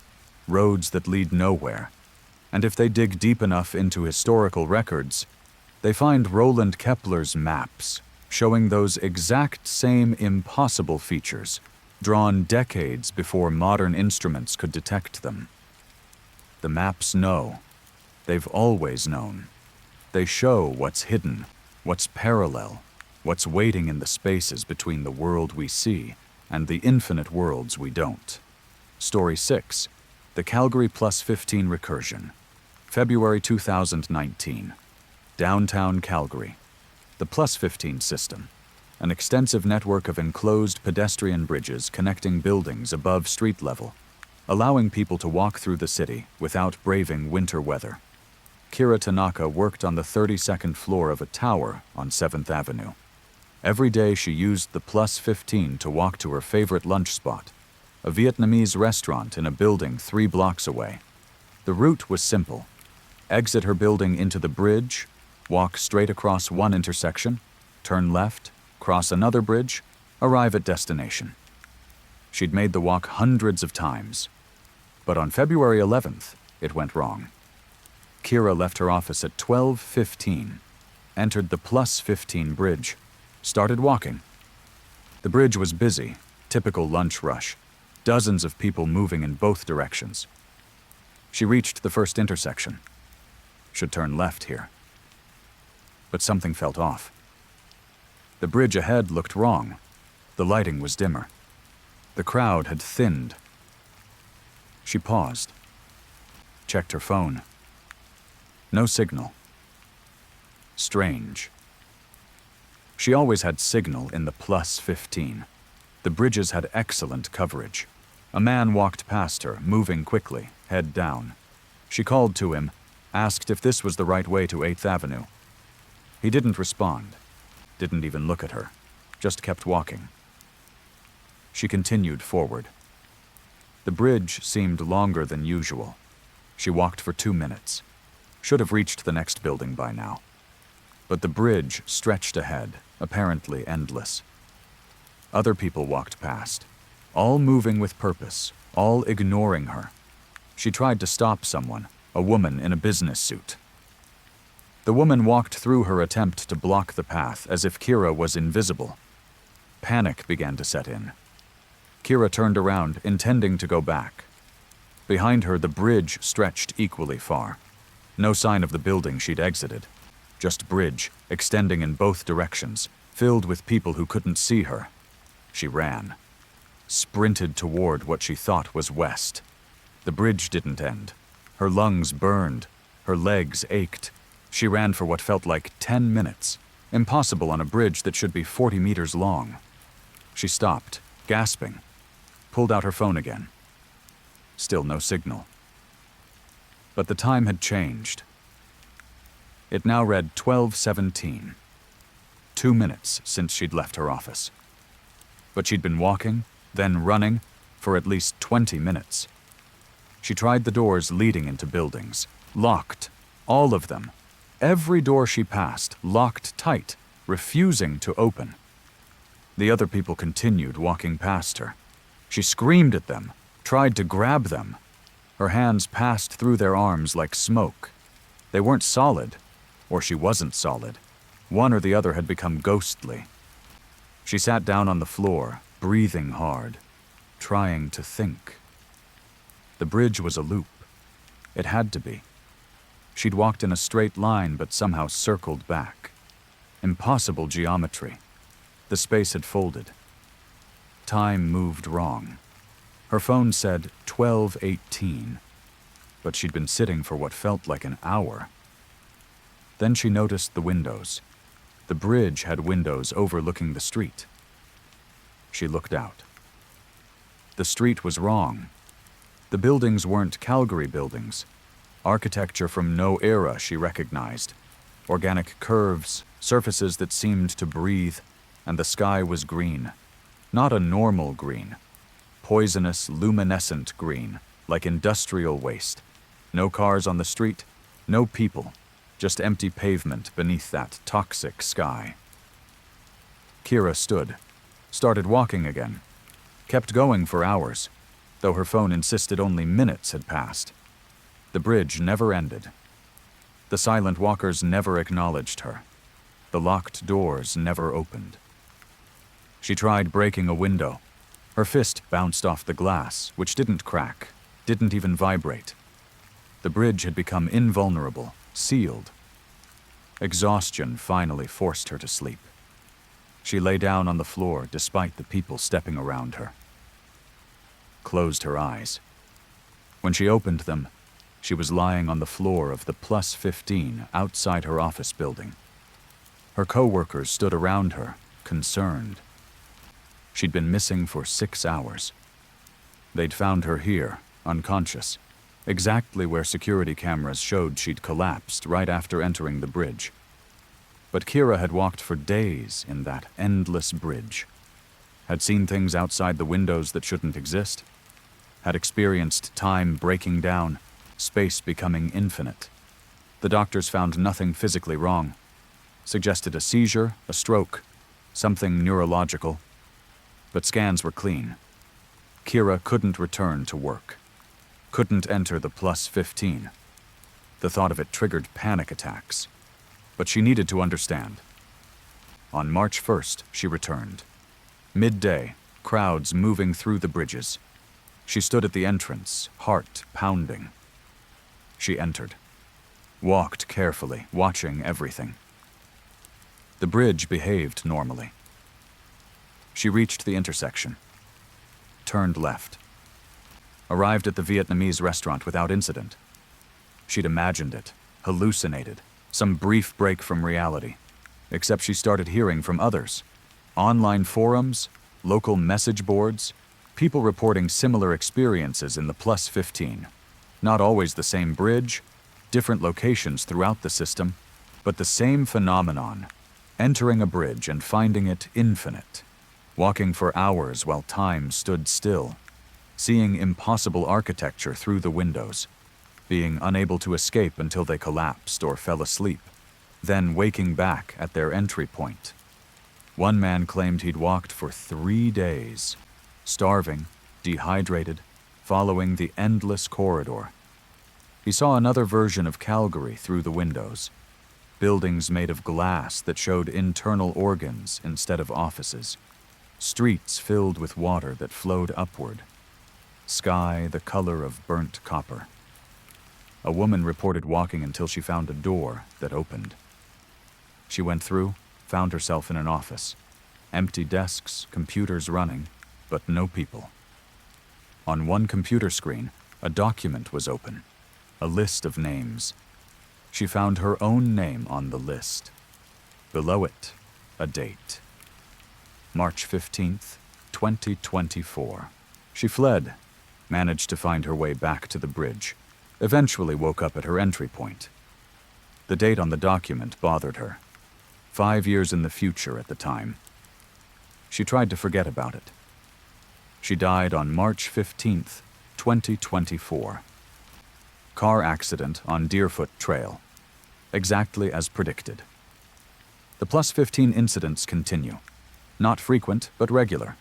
roads that lead nowhere. And if they dig deep enough into historical records, they find Roland Kepler's maps showing those exact same impossible features, drawn decades before modern instruments could detect them. The maps know. They've always known. They show what's hidden, what's parallel, what's waiting in the spaces between the world we see and the infinite worlds we don't. Story 6. The Calgary +15 Recursion. February 2019. Downtown Calgary. The +15 system. An extensive network of enclosed pedestrian bridges connecting buildings above street level, allowing people to walk through the city without braving winter weather. Kira Tanaka worked on the 32nd floor of a tower on 7th Avenue. Every day she used the +15 to walk to her favorite lunch spot, a Vietnamese restaurant in a building 3 blocks away. The route was simple. Exit her building into the bridge, walk straight across one intersection, turn left, cross another bridge, arrive at destination. She'd made the walk hundreds of times. But on February 11th, it went wrong. Kira left her office at 12:15, entered the +15 bridge, started walking. The bridge was busy, typical lunch rush, dozens of people moving in both directions. She reached the first intersection. Should turn left here. But something felt off. The bridge ahead looked wrong. The lighting was dimmer. The crowd had thinned. She paused. Checked her phone. No signal. Strange. She always had signal in the +15. The bridges had excellent coverage. A man walked past her, moving quickly, head down. She called to him, asked if this was the right way to 8th Avenue. He didn't respond, didn't even look at her, just kept walking. She continued forward. The bridge seemed longer than usual. She walked for 2 minutes. Should have reached the next building by now. But the bridge stretched ahead, apparently endless. Other people walked past, all moving with purpose, all ignoring her. She tried to stop someone, a woman in a business suit. The woman walked through her attempt to block the path as if Kira was invisible. Panic began to set in. Kira turned around, intending to go back. Behind her, the bridge stretched equally far. No sign of the building she'd exited. Just bridge, extending in both directions, filled with people who couldn't see her. She ran. Sprinted toward what she thought was west. The bridge didn't end. Her lungs burned, her legs ached. She ran for what felt like 10 minutes, impossible on a bridge that should be 40 meters long. She stopped, gasping, pulled out her phone again. Still no signal. But the time had changed. It now read 12:17. 2 minutes since she'd left her office. But she'd been walking, then running, for at least 20 minutes. She tried the doors leading into buildings. Locked. All of them. Every door she passed, locked tight, refusing to open. The other people continued walking past her. She screamed at them, tried to grab them. Her hands passed through their arms like smoke. They weren't solid, or she wasn't solid. One or the other had become ghostly. She sat down on the floor, breathing hard, trying to think. The bridge was a loop. It had to be. She'd walked in a straight line but somehow circled back. Impossible geometry. The space had folded. Time moved wrong. Her phone said 12:18, but she'd been sitting for what felt like an hour. Then she noticed the windows. The bridge had windows overlooking the street. She looked out. The street was wrong. The buildings weren't Calgary buildings. Architecture from no era she recognized. Organic curves, surfaces that seemed to breathe, and the sky was green. Not a normal green. Poisonous, luminescent green, like industrial waste. No cars on the street, no people, just empty pavement beneath that toxic sky. Kira stood, started walking again, kept going for hours, though her phone insisted only minutes had passed. The bridge never ended. The silent walkers never acknowledged her. The locked doors never opened. She tried breaking a window. Her fist bounced off the glass, which didn't crack, didn't even vibrate. The bridge had become invulnerable, sealed. Exhaustion finally forced her to sleep. She lay down on the floor despite the people stepping around her. Closed her eyes. When she opened them, she was lying on the floor of the +15 outside her office building. Her co-workers stood around her, concerned. She'd been missing for 6 hours. They'd found her here, unconscious, exactly where security cameras showed she'd collapsed right after entering the bridge. But Kira had walked for days in that endless bridge, had seen things outside the windows that shouldn't exist, had experienced time breaking down, space becoming infinite. The doctors found nothing physically wrong, suggested a seizure, a stroke, something neurological, but scans were clean. Kira couldn't return to work, couldn't enter the +15. The thought of it triggered panic attacks, but she needed to understand. On March 1st, she returned. Midday, crowds moving through the bridges. She stood at the entrance, heart pounding. She entered, walked carefully, watching everything. The bridge behaved normally. She reached the intersection, turned left, arrived at the Vietnamese restaurant without incident. She'd imagined it, hallucinated, some brief break from reality, except she started hearing from others. Online forums, local message boards, people reporting similar experiences in the +15. Not always the same bridge, different locations throughout the system, but the same phenomenon, entering a bridge and finding it infinite, walking for hours while time stood still, seeing impossible architecture through the windows, being unable to escape until they collapsed or fell asleep, then waking back at their entry point. One man claimed he'd walked for 3 days, starving, dehydrated, following the endless corridor. He saw another version of Calgary through the windows, buildings made of glass that showed internal organs instead of offices, streets filled with water that flowed upward, sky the color of burnt copper. A woman reported walking until she found a door that opened. She went through, found herself in an office. Empty desks, computers running, but no people. On one computer screen, a document was open. a list of names. She found her own name on the list. Below it, a date. March 15th, 2024. She fled, managed to find her way back to the bridge, eventually woke up at her entry point. The date on the document bothered her. 5 years in the future at the time. She tried to forget about it. She died on March 15th, 2024. Car accident on Deerfoot Trail. Exactly as predicted. The +15 incidents continue. Not frequent, but regular.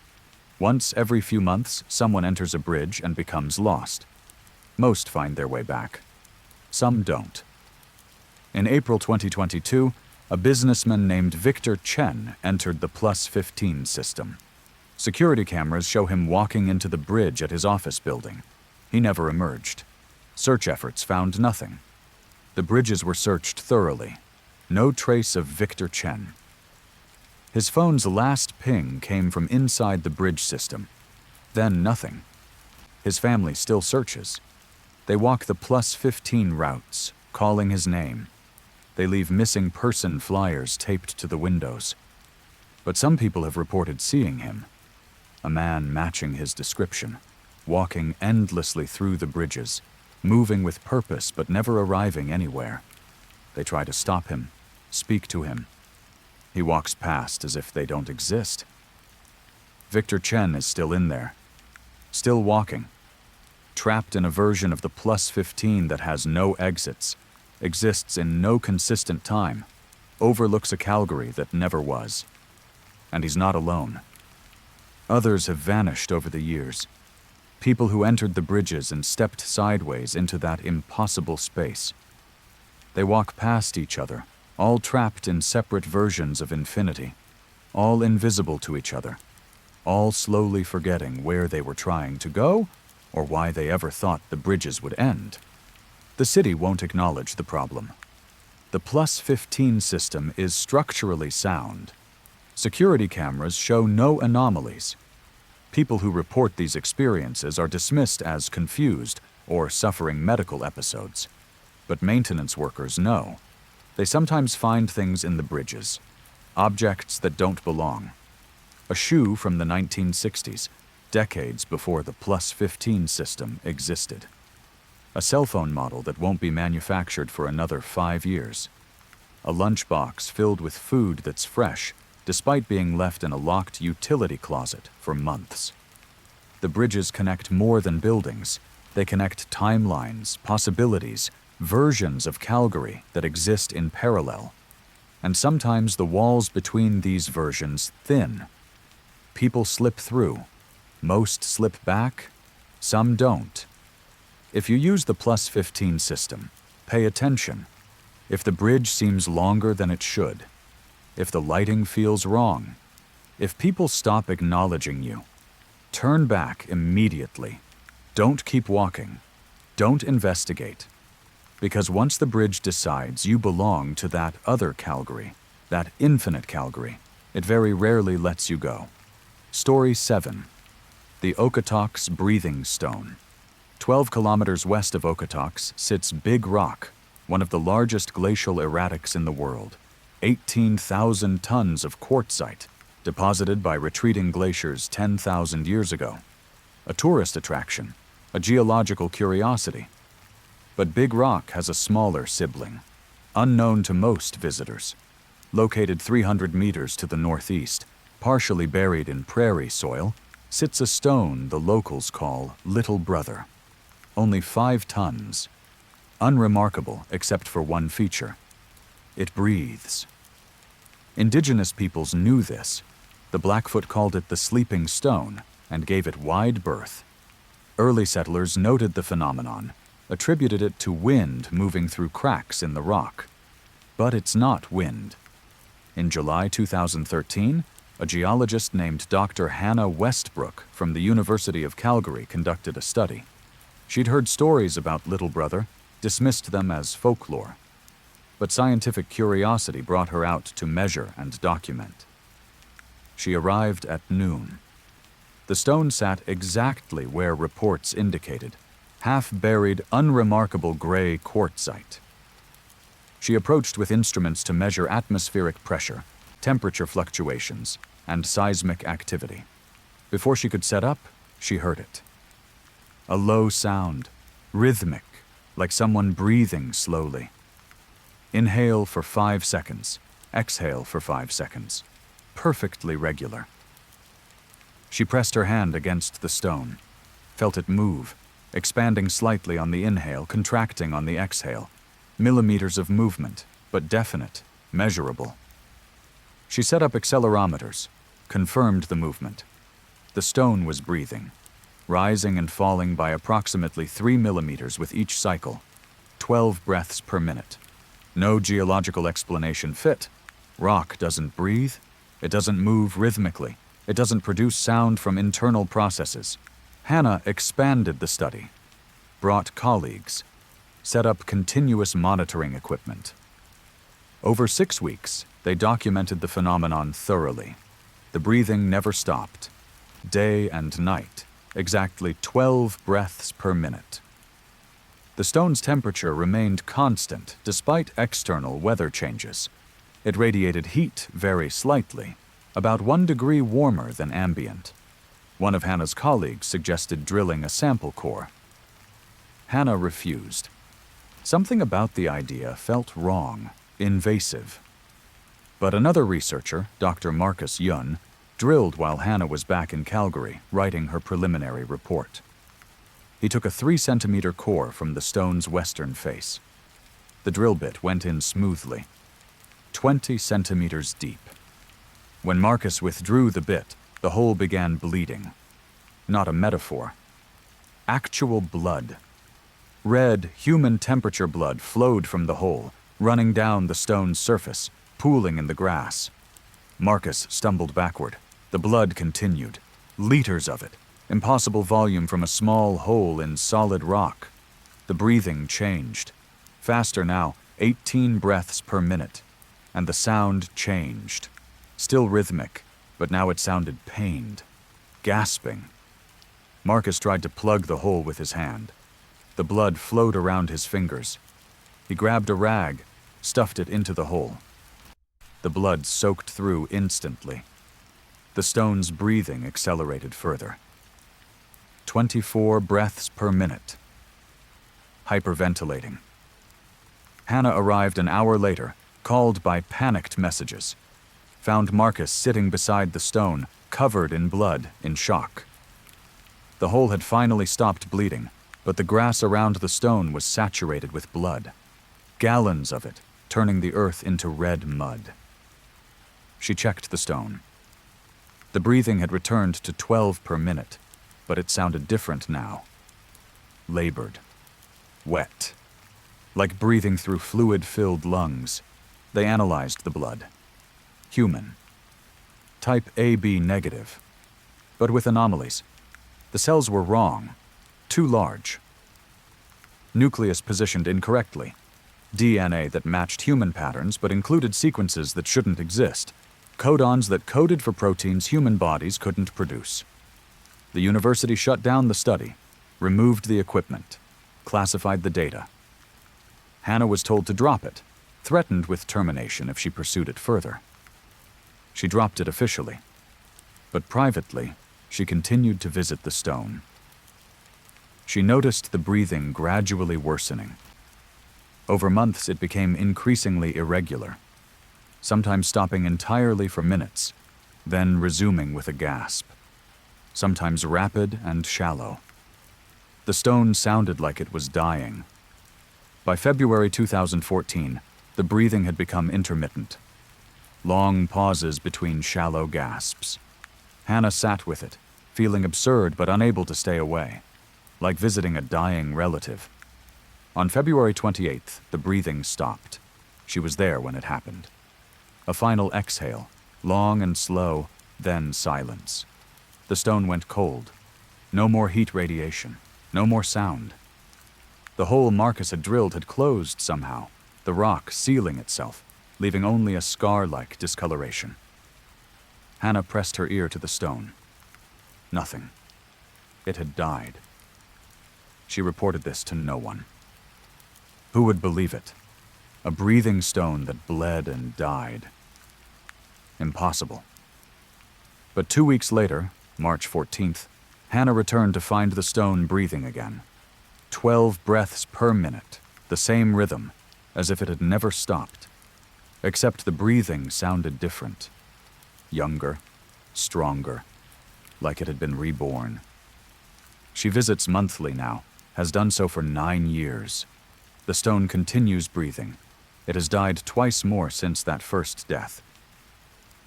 Once every few months, someone enters a bridge and becomes lost. Most find their way back. Some don't. In April 2022, a businessman named Victor Chen entered the +15 system. Security cameras show him walking into the bridge at his office building. He never emerged. Search efforts found nothing. The bridges were searched thoroughly. No trace of Victor Chen. His phone's last ping came from inside the bridge system. Then nothing. His family still searches. They walk the +15 routes, calling his name. They leave missing person flyers taped to the windows. But some people have reported seeing him. A man matching his description, walking endlessly through the bridges, moving with purpose but never arriving anywhere. They try to stop him, speak to him. He walks past as if they don't exist. Victor Chen is still in there, still walking, trapped in a version of the +15 that has no exits, exists in no consistent time, overlooks a Calgary that never was. And he's not alone. Others have vanished over the years. People who entered the bridges and stepped sideways into that impossible space. They walk past each other, all trapped in separate versions of infinity, all invisible to each other, all slowly forgetting where they were trying to go or why they ever thought the bridges would end. The city won't acknowledge the problem. The +15 system is structurally sound. Security cameras show no anomalies. People who report these experiences are dismissed as confused or suffering medical episodes. But maintenance workers know. They sometimes find things in the bridges, objects that don't belong. A shoe from the 1960s, decades before the +15 system existed. A cell phone model that won't be manufactured for another 5 years. A lunchbox filled with food that's fresh, despite being left in a locked utility closet for months. The bridges connect more than buildings. They connect timelines, possibilities, versions of Calgary that exist in parallel. And sometimes the walls between these versions thin. People slip through. Most slip back. Some don't. If you use the +15 system, pay attention. If the bridge seems longer than it should, if the lighting feels wrong, if people stop acknowledging you, turn back immediately. Don't keep walking. Don't investigate. Because once the bridge decides you belong to that other Calgary, that infinite Calgary, it very rarely lets you go. Story 7. The Okotoks Breathing Stone. 12 kilometers west of Okotoks sits Big Rock, one of the largest glacial erratics in the world. 18,000 tons of quartzite, deposited by retreating glaciers 10,000 years ago. A tourist attraction, a geological curiosity. But Big Rock has a smaller sibling, unknown to most visitors. Located 300 meters to the northeast, partially buried in prairie soil, sits a stone the locals call Little Brother. Only 5 tons. Unremarkable except for one feature. It breathes. Indigenous peoples knew this. The Blackfoot called it the Sleeping Stone and gave it wide berth. Early settlers noted the phenomenon, attributed it to wind moving through cracks in the rock. But it's not wind. In July 2013, a geologist named Dr. Hannah Westbrook from the University of Calgary conducted a study. She'd heard stories about Little Brother, dismissed them as folklore. But scientific curiosity brought her out to measure and document. She arrived at noon. The stone sat exactly where reports indicated, half-buried, unremarkable gray quartzite. She approached with instruments to measure atmospheric pressure, temperature fluctuations, and seismic activity. Before she could set up, she heard it. A low sound, rhythmic, like someone breathing slowly. Inhale for 5 seconds, exhale for 5 seconds. Perfectly regular. She pressed her hand against the stone, felt it move, expanding slightly on the inhale, contracting on the exhale. Millimeters of movement, but definite, measurable. She set up accelerometers, confirmed the movement. The stone was breathing, rising and falling by approximately 3 millimeters with each cycle, 12 breaths per minute. No geological explanation fit. Rock doesn't breathe, it doesn't move rhythmically, it doesn't produce sound from internal processes. Hannah expanded the study, brought colleagues, set up continuous monitoring equipment. Over 6 weeks, they documented the phenomenon thoroughly. The breathing never stopped, day and night, exactly 12 breaths per minute. The stone's temperature remained constant despite external weather changes. It radiated heat very slightly, about 1 degree warmer than ambient. One of Hannah's colleagues suggested drilling a sample core. Hannah refused. Something about the idea felt wrong, invasive. But another researcher, Dr. Marcus Yun, drilled while Hannah was back in Calgary, writing her preliminary report. He took a 3-centimeter core from the stone's western face. The drill bit went in smoothly, 20 centimeters deep. When Marcus withdrew the bit, the hole began bleeding. Not a metaphor. Actual blood. Red, human temperature blood flowed from the hole, running down the stone's surface, pooling in the grass. Marcus stumbled backward. The blood continued. Liters of it. Impossible volume from a small hole in solid rock. The breathing changed. Faster now, 18 breaths per minute. And the sound changed. Still rhythmic, but now it sounded pained, gasping. Marcus tried to plug the hole with his hand. The blood flowed around his fingers. He grabbed a rag, stuffed it into the hole. The blood soaked through instantly. The stone's breathing accelerated further. 24 breaths per minute. Hyperventilating. Hannah arrived an hour later, called by panicked messages. Found Marcus sitting beside the stone, covered in blood, in shock. The hole had finally stopped bleeding, but the grass around the stone was saturated with blood. Gallons of it, turning the earth into red mud. She checked the stone. The breathing had returned to 12 per minute, but it sounded different now. Labored. Wet. Like breathing through fluid-filled lungs. They analyzed the blood. Human. Type AB negative. But with anomalies. The cells were wrong. Too large. Nucleus positioned incorrectly. DNA that matched human patterns but included sequences that shouldn't exist. Codons that coded for proteins human bodies couldn't produce. The university shut down the study, removed the equipment, classified the data. Hannah was told to drop it, threatened with termination if she pursued it further. She dropped it officially, but privately, she continued to visit the stone. She noticed the breathing gradually worsening. Over months, it became increasingly irregular, sometimes stopping entirely for minutes, then resuming with a gasp, sometimes rapid and shallow. The stone sounded like it was dying. By February 2014, the breathing had become intermittent. Long pauses between shallow gasps. Hannah sat with it, feeling absurd but unable to stay away, like visiting a dying relative. On February 28th, the breathing stopped. She was there when it happened. A final exhale, long and slow, then silence. The stone went cold. No more heat radiation, no more sound. The hole Marcus had drilled had closed somehow, the rock sealing itself, leaving only a scar-like discoloration. Hannah pressed her ear to the stone. Nothing. It had died. She reported this to no one. Who would believe it? A breathing stone that bled and died. Impossible. But 2 weeks later, March 14th, Hannah returned to find the stone breathing again. 12 breaths per minute, the same rhythm, as if it had never stopped. Except the breathing sounded different. Younger, stronger, like it had been reborn. She visits monthly now, has done so for 9 years. The stone continues breathing. It has died twice more since that first death.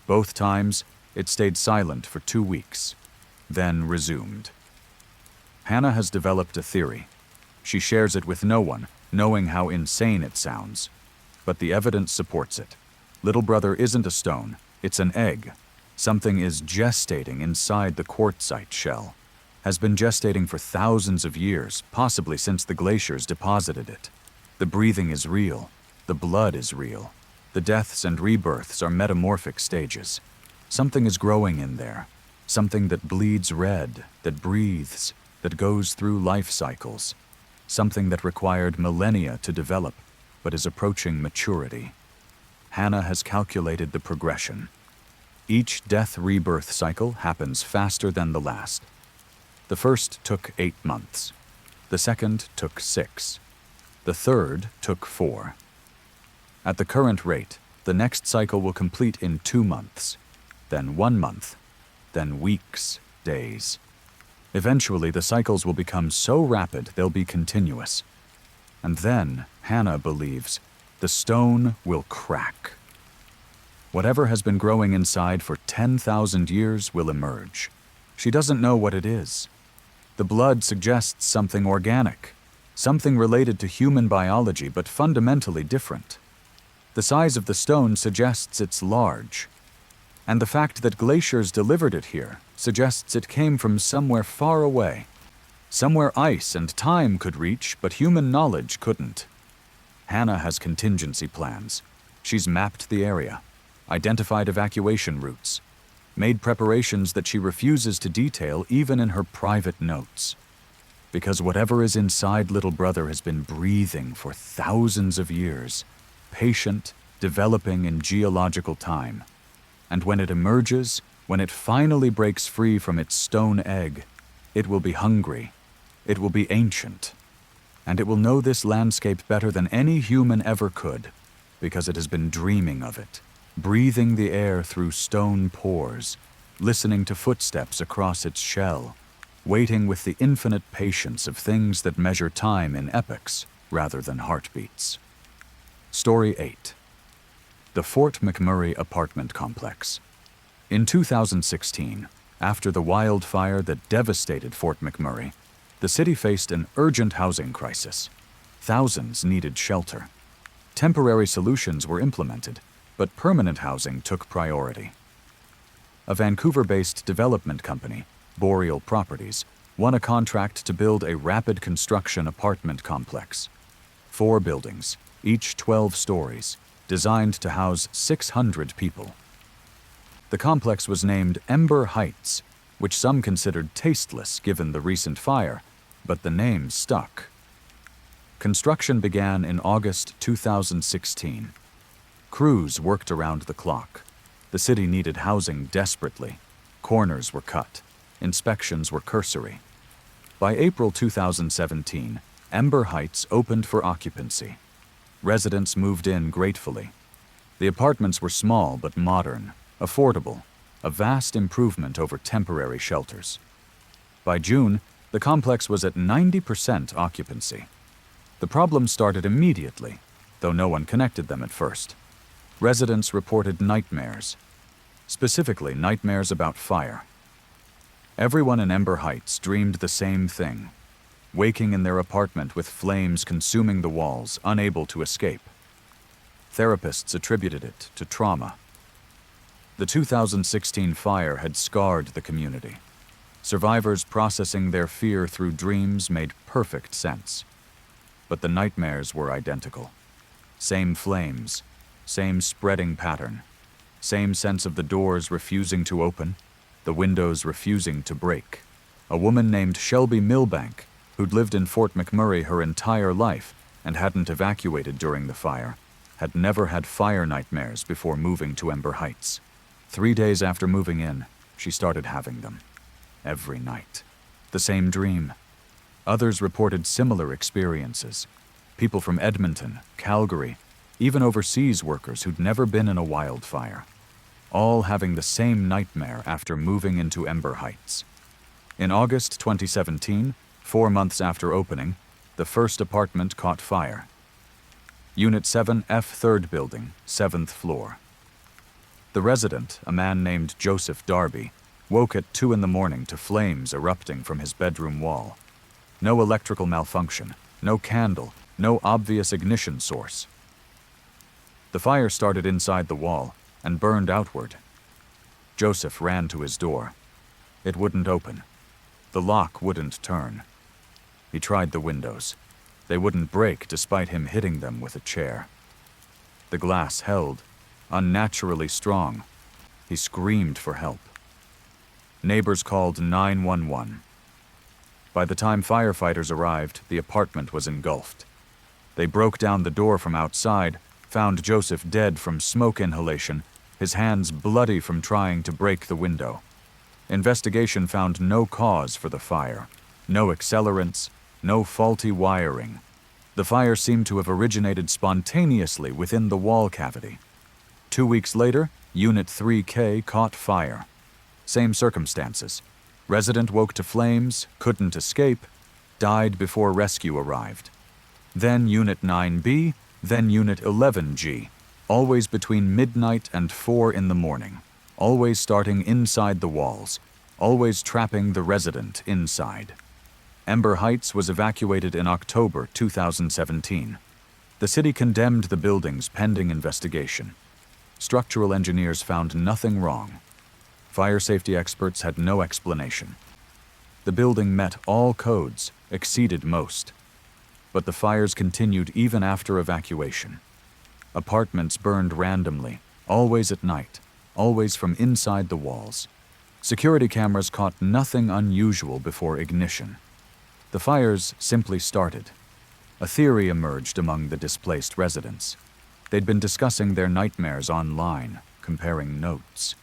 Both times, it stayed silent for 2 weeks, then resumed. Hannah has developed a theory. She shares it with no one, knowing how insane it sounds. But the evidence supports it. Little brother isn't a stone, it's an egg. Something is gestating inside the quartzite shell. Has been gestating for thousands of years, possibly since the glaciers deposited it. The breathing is real. The blood is real. The deaths and rebirths are metamorphic stages. Something is growing in there. Something that bleeds red, that breathes, that goes through life cycles. Something that required millennia to develop, but is approaching maturity. Hannah has calculated the progression. Each death-rebirth cycle happens faster than the last. The first took 8 months. The second took 6. The third took 4. At the current rate, the next cycle will complete in 2 months, then 1 month, then weeks, days. Eventually, the cycles will become so rapid they'll be continuous. And then, Hannah believes, the stone will crack. Whatever has been growing inside for 10,000 years will emerge. She doesn't know what it is. The blood suggests something organic, something related to human biology but fundamentally different. The size of the stone suggests it's large. And the fact that glaciers delivered it here suggests it came from somewhere far away. Somewhere ice and time could reach, but human knowledge couldn't. Hannah has contingency plans. She's mapped the area, identified evacuation routes, made preparations that she refuses to detail even in her private notes. Because whatever is inside little brother has been breathing for thousands of years, patient, developing in geological time. And when it emerges, when it finally breaks free from its stone egg, it will be hungry, it will be ancient, and it will know this landscape better than any human ever could, because it has been dreaming of it, breathing the air through stone pores, listening to footsteps across its shell, waiting with the infinite patience of things that measure time in epochs rather than heartbeats. Story 8. The Fort McMurray apartment complex. In 2016, after the wildfire that devastated Fort McMurray, the city faced an urgent housing crisis. Thousands needed shelter. Temporary solutions were implemented, but permanent housing took priority. A Vancouver-based development company, Boreal Properties, won a contract to build a rapid construction apartment complex. 4 buildings, each 12 stories, designed to house 600 people. The complex was named Ember Heights, which some considered tasteless given the recent fire, but the name stuck. Construction began in August 2016. Crews worked around the clock. The city needed housing desperately. Corners were cut. Inspections were cursory. By April 2017, Ember Heights opened for occupancy. Residents moved in gratefully. The apartments were small but modern, affordable, a vast improvement over temporary shelters. By June, the complex was at 90% occupancy. The problem started immediately, though no one connected them at first. Residents reported nightmares, specifically nightmares about fire. Everyone in Ember Heights dreamed the same thing, waking in their apartment with flames consuming the walls, unable to escape. Therapists attributed it to trauma. The 2016 fire had scarred the community. Survivors processing their fear through dreams made perfect sense. But the nightmares were identical. Same flames, same spreading pattern, same sense of the doors refusing to open, the windows refusing to break. A woman named Shelby Milbank who'd lived in Fort McMurray her entire life and hadn't evacuated during the fire, had never had fire nightmares before moving to Ember Heights. 3 days after moving in, she started having them. Every night. The same dream. Others reported similar experiences. People from Edmonton, Calgary, even overseas workers who'd never been in a wildfire. All having the same nightmare after moving into Ember Heights. In August 2017, 4 months after opening, the first apartment caught fire. Unit 7F 3rd building, 7th floor. The resident, a man named Joseph Darby, woke at 2 a.m. to flames erupting from his bedroom wall. No electrical malfunction, no candle, no obvious ignition source. The fire started inside the wall and burned outward. Joseph ran to his door. It wouldn't open. The lock wouldn't turn. He tried the windows. They wouldn't break despite him hitting them with a chair. The glass held, unnaturally strong. He screamed for help. Neighbors called 911. By the time firefighters arrived, the apartment was engulfed. They broke down the door from outside, found Joseph dead from smoke inhalation, his hands bloody from trying to break the window. Investigation found no cause for the fire, no accelerants, no faulty wiring. The fire seemed to have originated spontaneously within the wall cavity. 2 weeks later, Unit 3K caught fire. Same circumstances. Resident woke to flames, couldn't escape, died before rescue arrived. Then Unit 9B, then Unit 11G, always between midnight and 4 a.m, always starting inside the walls, always trapping the resident inside. Ember Heights was evacuated in October 2017. The city condemned the buildings pending investigation. Structural engineers found nothing wrong. Fire safety experts had no explanation. The building met all codes, exceeded most. But the fires continued even after evacuation. Apartments burned randomly, always at night, always from inside the walls. Security cameras caught nothing unusual before ignition. The fires simply started. A theory emerged among the displaced residents. They'd been discussing their nightmares online, comparing notes.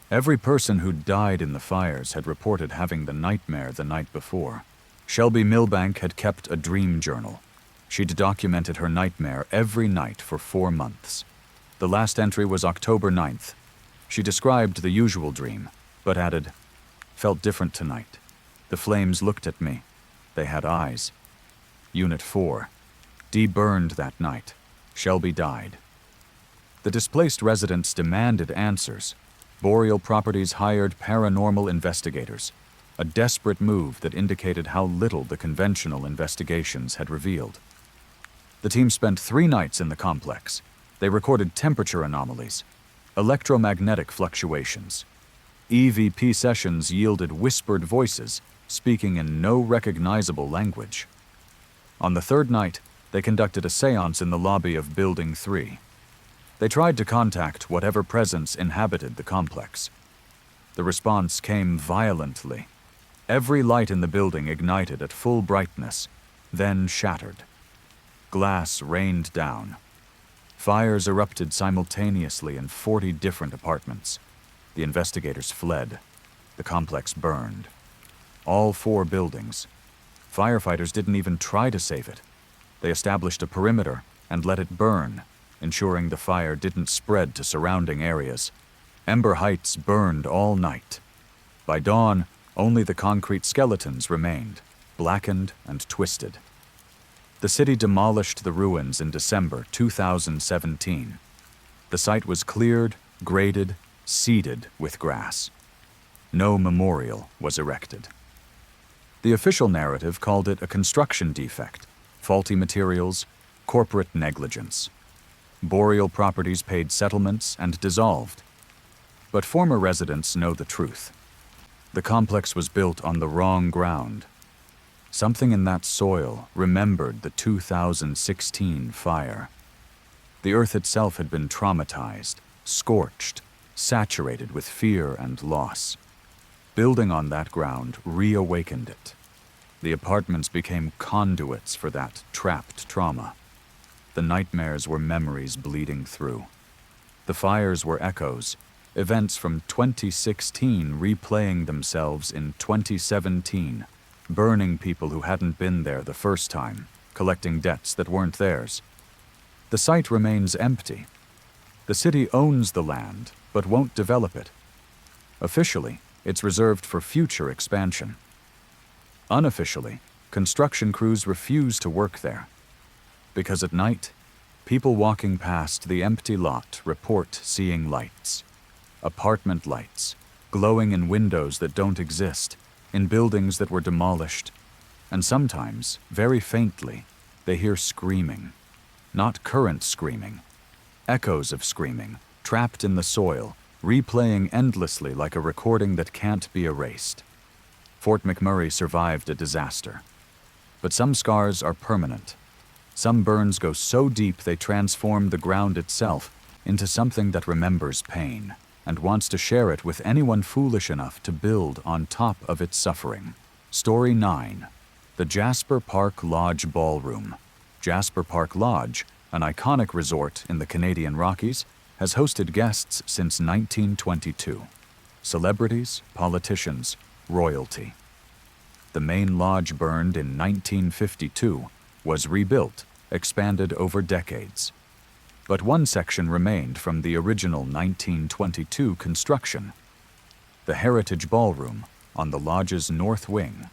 Every person who'd died in the fires had reported having the nightmare the night before. Shelby Milbank had kept a dream journal. She'd documented her nightmare every night for 4 months. The last entry was October 9th. She described the usual dream, but added, "Felt different tonight. The flames looked at me. They had eyes." Unit 4. Dee burned that night. Shelby died. The displaced residents demanded answers. Boreal Properties hired paranormal investigators, a desperate move that indicated how little the conventional investigations had revealed. The team spent 3 nights in the complex. They recorded temperature anomalies, electromagnetic fluctuations. EVP sessions yielded whispered voices, speaking in no recognizable language. On the 3rd night, they conducted a séance in the lobby of Building 3. They tried to contact whatever presence inhabited the complex. The response came violently. Every light in the building ignited at full brightness, then shattered. Glass rained down. Fires erupted simultaneously in 40 different apartments. The investigators fled. The complex burned. All 4 buildings. Firefighters didn't even try to save it. They established a perimeter and let it burn, ensuring the fire didn't spread to surrounding areas. Ember Heights burned all night. By dawn, only the concrete skeletons remained, blackened and twisted. The city demolished the ruins in December 2017. The site was cleared, graded, seeded with grass. No memorial was erected. The official narrative called it a construction defect, faulty materials, corporate negligence. Boreal Properties paid settlements and dissolved. But former residents know the truth. The complex was built on the wrong ground. Something in that soil remembered the 2016 fire. The earth itself had been traumatized, scorched, saturated with fear and loss. Building on that ground reawakened it. The apartments became conduits for that trapped trauma. The nightmares were memories bleeding through. The fires were echoes, events from 2016 replaying themselves in 2017, burning people who hadn't been there the first time, collecting debts that weren't theirs. The site remains empty. The city owns the land, but won't develop it. Officially, it's reserved for future expansion. Unofficially, construction crews refuse to work there. Because at night, people walking past the empty lot report seeing lights. Apartment lights, glowing in windows that don't exist, in buildings that were demolished. And sometimes, very faintly, they hear screaming. Not current screaming. Echoes of screaming, trapped in the soil, replaying endlessly like a recording that can't be erased. Fort McMurray survived a disaster. But some scars are permanent. Some burns go so deep they transform the ground itself into something that remembers pain and wants to share it with anyone foolish enough to build on top of its suffering. Story 9. The Jasper Park Lodge Ballroom. Jasper Park Lodge, an iconic resort in the Canadian Rockies, has hosted guests since 1922. Celebrities, politicians, royalty. The main lodge burned in 1952, was rebuilt, expanded over decades. But one section remained from the original 1922 construction. The Heritage Ballroom on the lodge's north wing.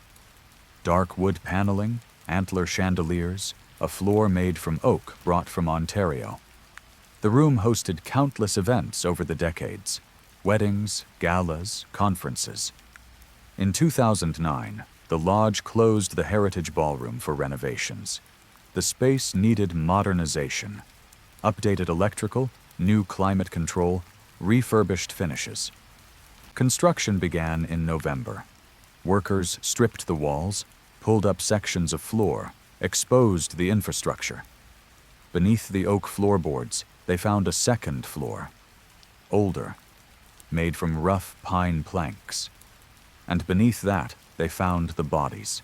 Dark wood paneling, antler chandeliers, a floor made from oak brought from Ontario. The room hosted countless events over the decades: weddings, galas, conferences. In 2009, the lodge closed the Heritage Ballroom for renovations. The space needed modernization. Updated electrical, new climate control, refurbished finishes. Construction began in November. Workers stripped the walls, pulled up sections of floor, exposed the infrastructure. Beneath the oak floorboards, they found a second floor, older, made from rough pine planks. And beneath that, they found the bodies.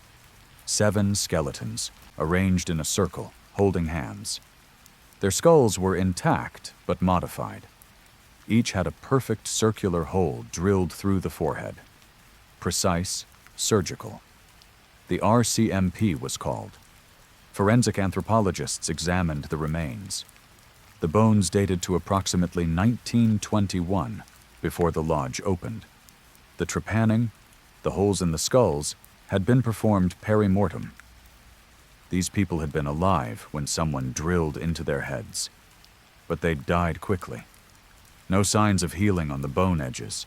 7 skeletons, arranged in a circle, holding hands. Their skulls were intact, but modified. Each had a perfect circular hole drilled through the forehead. Precise, surgical. The RCMP was called. Forensic anthropologists examined the remains. The bones dated to approximately 1921, before the lodge opened. The trepanning, the holes in the skulls, had been performed peri-mortem. These people had been alive when someone drilled into their heads. But they'd died quickly. No signs of healing on the bone edges.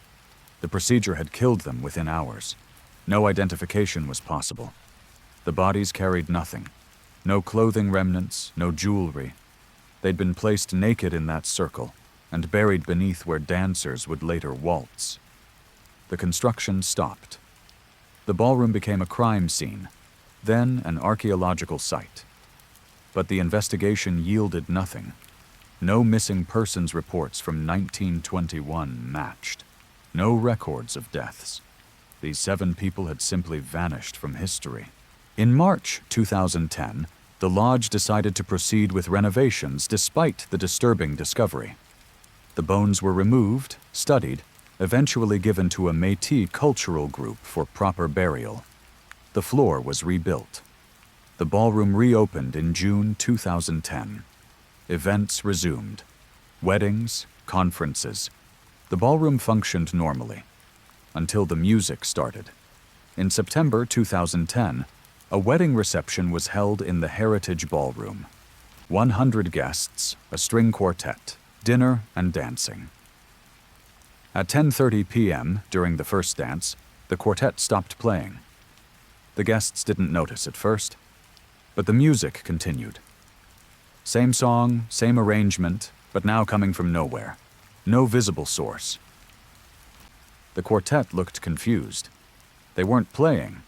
The procedure had killed them within hours. No identification was possible. The bodies carried nothing. No clothing remnants, no jewelry. They'd been placed naked in that circle and buried beneath where dancers would later waltz. The construction stopped. The ballroom became a crime scene, then an archaeological site. But the investigation yielded nothing. No missing persons reports from 1921 matched. No records of deaths. These 7 people had simply vanished from history. In March 2010, the lodge decided to proceed with renovations despite the disturbing discovery. The bones were removed, studied, eventually given to a Métis cultural group for proper burial. The floor was rebuilt. The ballroom reopened in June 2010. Events resumed. Weddings, conferences. The ballroom functioned normally, until the music started. In September 2010, a wedding reception was held in the Heritage Ballroom. 100 guests, a string quartet, dinner and dancing. At 10:30 p.m., during the first dance, the quartet stopped playing. The guests didn't notice at first, but the music continued. Same song, same arrangement, but now coming from nowhere. No visible source. The quartet looked confused. They weren't playing,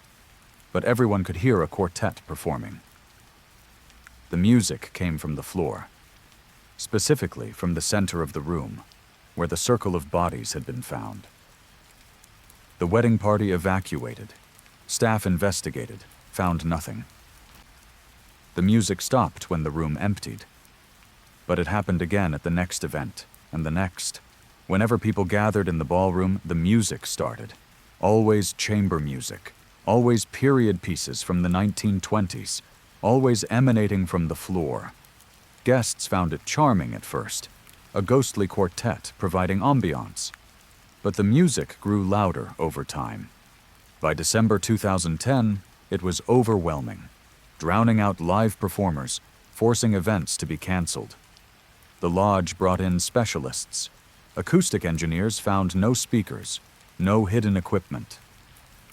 but everyone could hear a quartet performing. The music came from the floor, specifically from the center of the room, where the circle of bodies had been found. The wedding party evacuated. Staff investigated, found nothing. The music stopped when the room emptied. But it happened again at the next event, and the next. Whenever people gathered in the ballroom, the music started. Always chamber music, always period pieces from the 1920s, always emanating from the floor. Guests found it charming at first, a ghostly quartet providing ambiance. But the music grew louder over time. By December 2010, it was overwhelming, drowning out live performers, forcing events to be canceled. The lodge brought in specialists. Acoustic engineers found no speakers, no hidden equipment.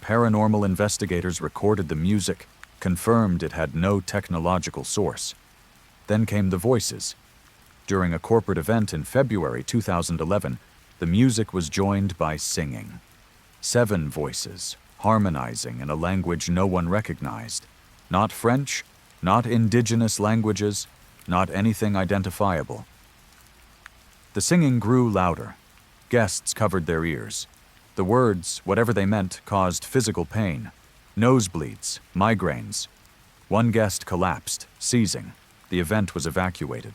Paranormal investigators recorded the music, confirmed it had no technological source. Then came the voices. During a corporate event in February 2011, the music was joined by singing. 7 voices, harmonizing in a language no one recognized. Not French, not indigenous languages, not anything identifiable. The singing grew louder. Guests covered their ears. The words, whatever they meant, caused physical pain, nosebleeds, migraines. One guest collapsed, seizing. The event was evacuated.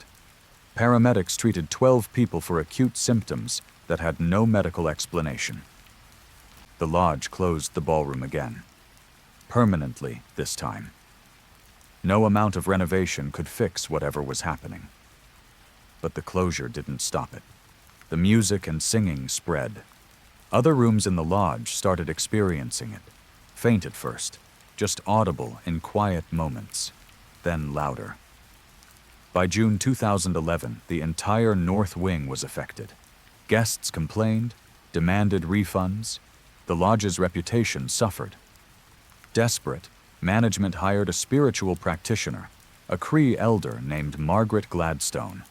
Paramedics treated 12 people for acute symptoms that had no medical explanation. The lodge closed the ballroom again. Permanently this time. No amount of renovation could fix whatever was happening. But the closure didn't stop it. The music and singing spread. Other rooms in the lodge started experiencing it. Faint at first, just audible in quiet moments, then louder. By June 2011, the entire north wing was affected. Guests complained, demanded refunds. The lodge's reputation suffered. Desperate, management hired a spiritual practitioner, a Cree elder named Margaret Gladstone.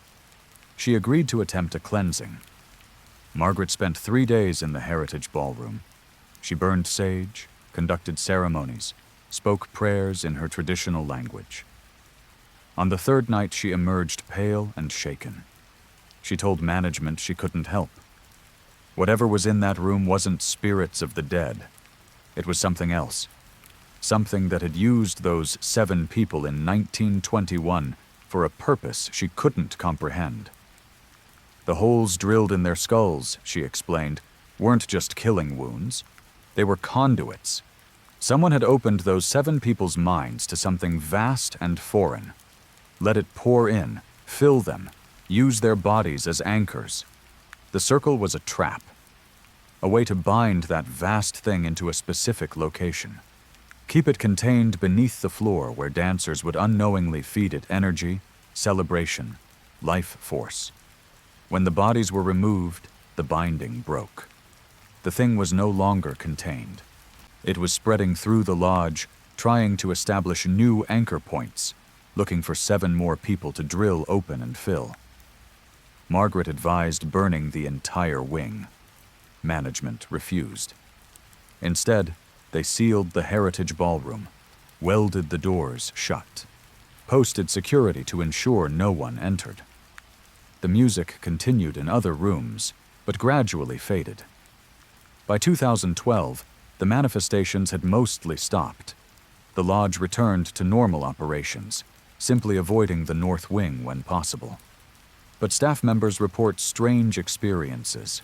She agreed to attempt a cleansing. Margaret spent 3 days in the Heritage Ballroom. She burned sage, conducted ceremonies, spoke prayers in her traditional language. On the 3rd night, she emerged pale and shaken. She told management she couldn't help. Whatever was in that room wasn't spirits of the dead. It was something else. Something that had used those 7 people in 1921 for a purpose she couldn't comprehend. The holes drilled in their skulls, she explained, weren't just killing wounds. They were conduits. Someone had opened those 7 people's minds to something vast and foreign. Let it pour in, fill them, use their bodies as anchors. The circle was a trap, a way to bind that vast thing into a specific location. Keep it contained beneath the floor where dancers would unknowingly feed it energy, celebration, life force. When the bodies were removed, the binding broke. The thing was no longer contained. It was spreading through the lodge, trying to establish new anchor points, looking for 7 more people to drill open and fill. Margaret advised burning the entire wing. Management refused. Instead, they sealed the Heritage Ballroom, welded the doors shut, posted security to ensure no one entered. The music continued in other rooms, but gradually faded. By 2012, the manifestations had mostly stopped. The lodge returned to normal operations, simply avoiding the north wing when possible. But staff members report strange experiences.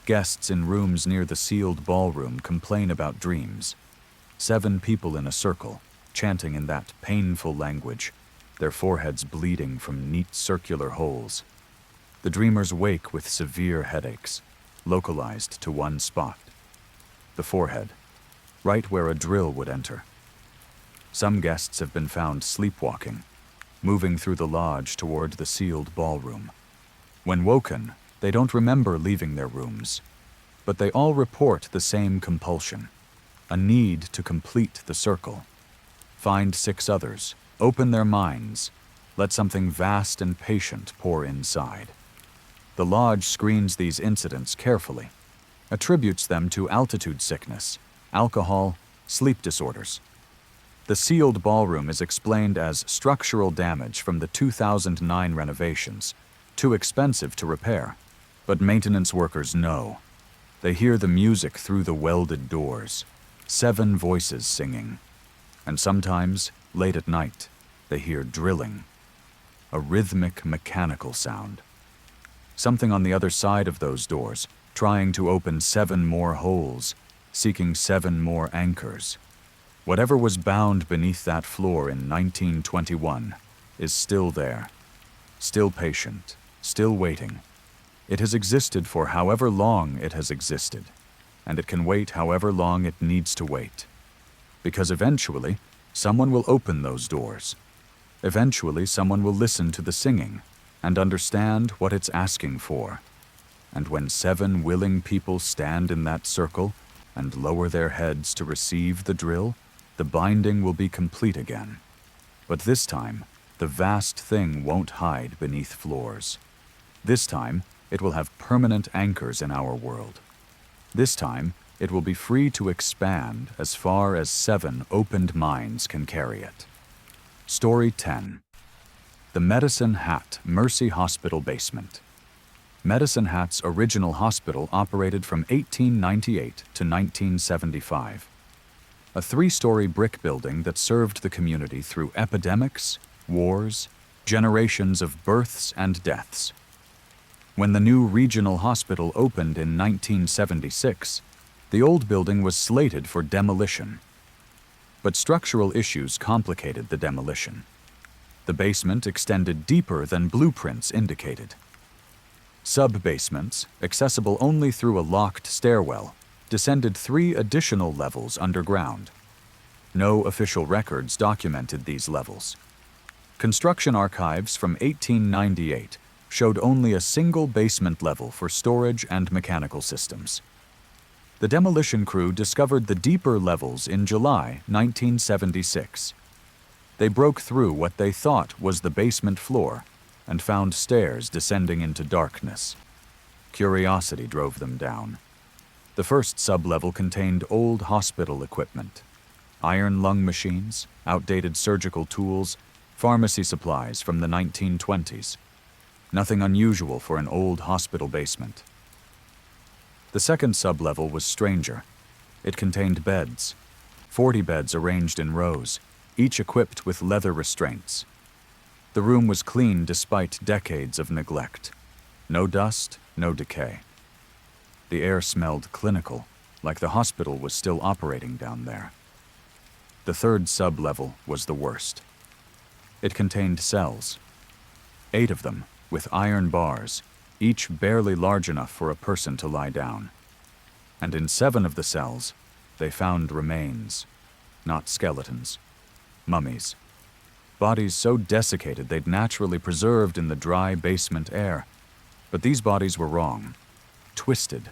Guests in rooms near the sealed ballroom complain about dreams. 7 people in a circle, chanting in that painful language, their foreheads bleeding from neat circular holes. The dreamers wake with severe headaches, localized to one spot. The forehead, right where a drill would enter. Some guests have been found sleepwalking, moving through the lodge toward the sealed ballroom. When woken, they don't remember leaving their rooms, but they all report the same compulsion, a need to complete the circle. Find 6 others, open their minds, let something vast and patient pour inside. The lodge screens these incidents carefully, attributes them to altitude sickness, alcohol, sleep disorders. The sealed ballroom is explained as structural damage from the 2009 renovations, too expensive to repair. But maintenance workers know. They hear the music through the welded doors, 7 voices singing. And sometimes, late at night, they hear drilling, a rhythmic, mechanical sound. Something on the other side of those doors, trying to open 7 more holes, seeking 7 more anchors. Whatever was bound beneath that floor in 1921 is still there, still patient, still waiting. It has existed for however long it has existed, and it can wait however long it needs to wait. Because eventually, someone will open those doors. Eventually, someone will listen to the singing and understand what it's asking for. And when 7 willing people stand in that circle and lower their heads to receive the drill, the binding will be complete again. But this time, the vast thing won't hide beneath floors. This time, it will have permanent anchors in our world. This time, it will be free to expand as far as 7 opened minds can carry it. Story 10. The Medicine Hat Mercy Hospital Basement. Medicine Hat's original hospital operated from 1898 to 1975. A 3-story brick building that served the community through epidemics, wars, generations of births and deaths. When the new regional hospital opened in 1976, the old building was slated for demolition. But structural issues complicated the demolition. The basement extended deeper than blueprints indicated. Sub-basements, accessible only through a locked stairwell, descended 3 additional levels underground. No official records documented these levels. Construction archives from 1898 showed only a single basement level for storage and mechanical systems. The demolition crew discovered the deeper levels in July 1976. They broke through what they thought was the basement floor and found stairs descending into darkness. Curiosity drove them down. The first sub-level contained old hospital equipment, iron lung machines, outdated surgical tools, pharmacy supplies from the 1920s. Nothing unusual for an old hospital basement. The second sub-level was stranger. It contained beds, 40 beds arranged in rows, each equipped with leather restraints. The room was clean despite decades of neglect. No dust, no decay. The air smelled clinical, like the hospital was still operating down there. The third sub-level was the worst. It contained cells, 8 of them, with iron bars, each barely large enough for a person to lie down. And in 7 of the cells, they found remains, not skeletons, mummies. Bodies so desiccated they'd naturally preserved in the dry basement air. But these bodies were wrong, twisted.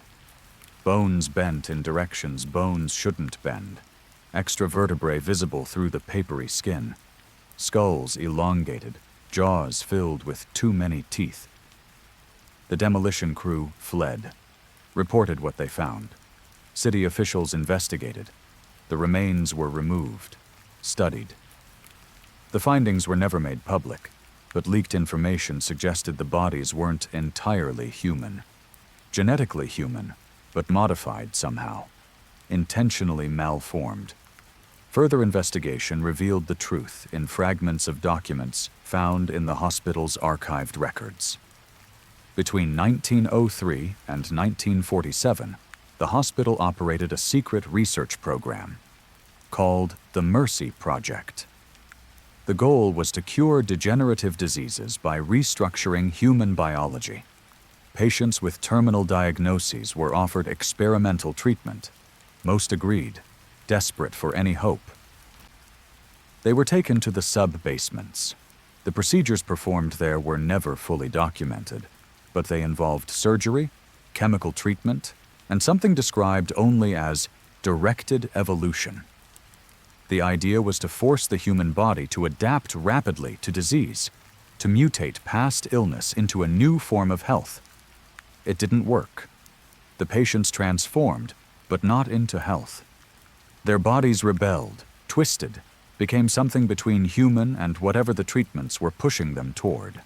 Bones bent in directions bones shouldn't bend, extra vertebrae visible through the papery skin, skulls elongated, jaws filled with too many teeth. The demolition crew fled, reported what they found. City officials investigated. The remains were removed, studied. The findings were never made public, but leaked information suggested the bodies weren't entirely human. Genetically human, but modified somehow, intentionally malformed. Further investigation revealed the truth in fragments of documents found in the hospital's archived records. Between 1903 and 1947, the hospital operated a secret research program called the Mercy Project. The goal was to cure degenerative diseases by restructuring human biology. Patients with terminal diagnoses were offered experimental treatment. Most agreed, desperate for any hope. They were taken to the sub-basements. The procedures performed there were never fully documented, but they involved surgery, chemical treatment, and something described only as directed evolution. The idea was to force the human body to adapt rapidly to disease, to mutate past illness into a new form of health. It didn't work. The patients transformed, but not into health. Their bodies rebelled, twisted, became something between human and whatever the treatments were pushing them toward.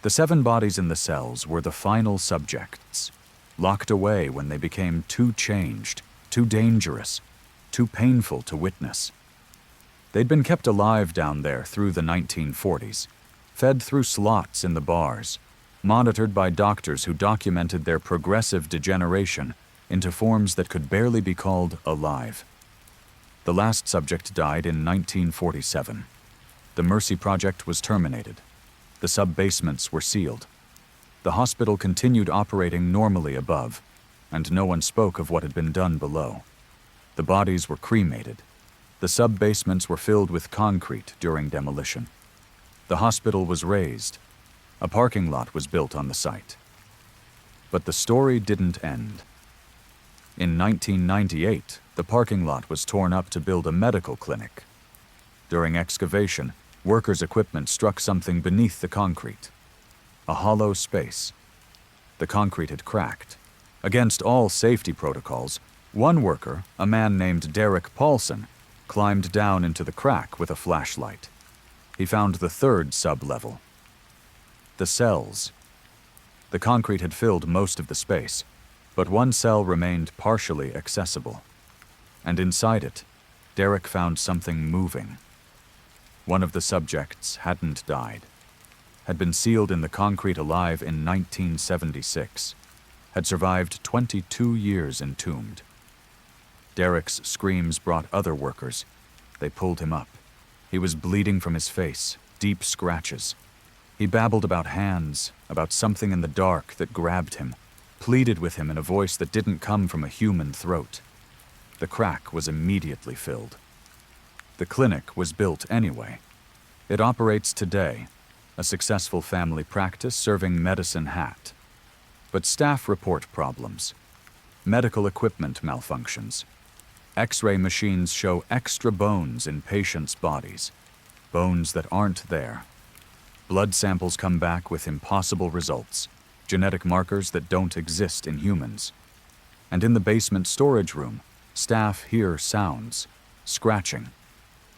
The 7 bodies in the cells were the final subjects, locked away when they became too changed, too dangerous, too painful to witness. They'd been kept alive down there through the 1940s, fed through slots in the bars, monitored by doctors who documented their progressive degeneration into forms that could barely be called alive. The last subject died in 1947. The Mercy Project was terminated. The sub-basements were sealed. The hospital continued operating normally above, and no one spoke of what had been done below. The bodies were cremated. The sub-basements were filled with concrete during demolition. The hospital was razed. A parking lot was built on the site. But the story didn't end. In 1998, the parking lot was torn up to build a medical clinic. During excavation, workers' equipment struck something beneath the concrete. A hollow space. The concrete had cracked. Against all safety protocols, one worker, a man named Derek Paulson, climbed down into the crack with a flashlight. He found the third sub-level. The cells. The concrete had filled most of the space, but one cell remained partially accessible. And inside it, Derek found something moving. One of the subjects hadn't died, had been sealed in the concrete alive in 1976, had survived 22 years entombed. Derek's screams brought other workers. They pulled him up. He was bleeding from his face, deep scratches. He babbled about hands, about something in the dark that grabbed him, pleaded with him in a voice that didn't come from a human throat. The crack was immediately filled. The clinic was built anyway. It operates today, a successful family practice serving Medicine Hat. But staff report problems. Medical equipment malfunctions. X-ray machines show extra bones in patients' bodies, bones that aren't there. Blood samples come back with impossible results, genetic markers that don't exist in humans. And in the basement storage room, staff hear sounds, scratching,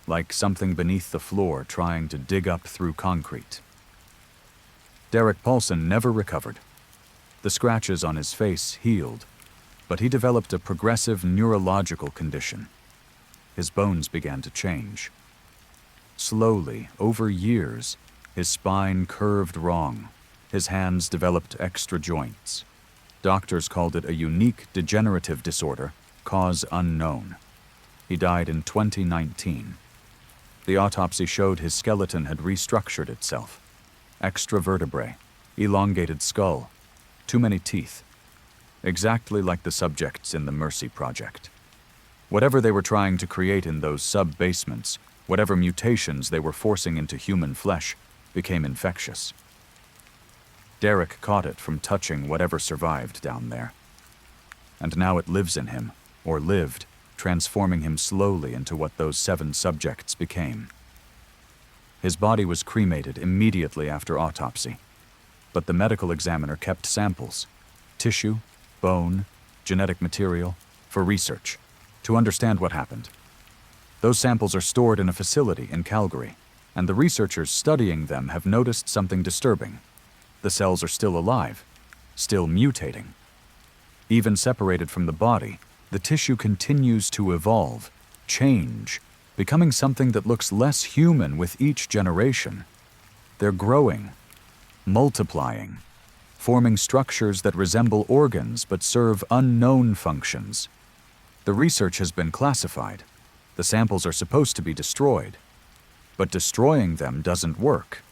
like something beneath the floor trying to dig up through concrete. Derek Paulson never recovered. The scratches on his face healed, but he developed a progressive neurological condition. His bones began to change. Slowly, over years, his spine curved wrong. His hands developed extra joints. Doctors called it a unique degenerative disorder, cause unknown. He died in 2019. The autopsy showed his skeleton had restructured itself. Extra vertebrae, elongated skull, too many teeth. Exactly like the subjects in the Mercy Project. Whatever they were trying to create in those sub-basements, whatever mutations they were forcing into human flesh, became infectious. Derek caught it from touching whatever survived down there. And now it lives in him, or lived, transforming him slowly into what those 7 subjects became. His body was cremated immediately after autopsy, but the medical examiner kept samples, tissue, bone, genetic material, for research, to understand what happened. Those samples are stored in a facility in Calgary, and the researchers studying them have noticed something disturbing. The cells are still alive, still mutating. Even separated from the body, the tissue continues to evolve, change, becoming something that looks less human with each generation. They're growing, multiplying, forming structures that resemble organs but serve unknown functions. The research has been classified. The samples are supposed to be destroyed. But destroying them doesn't work.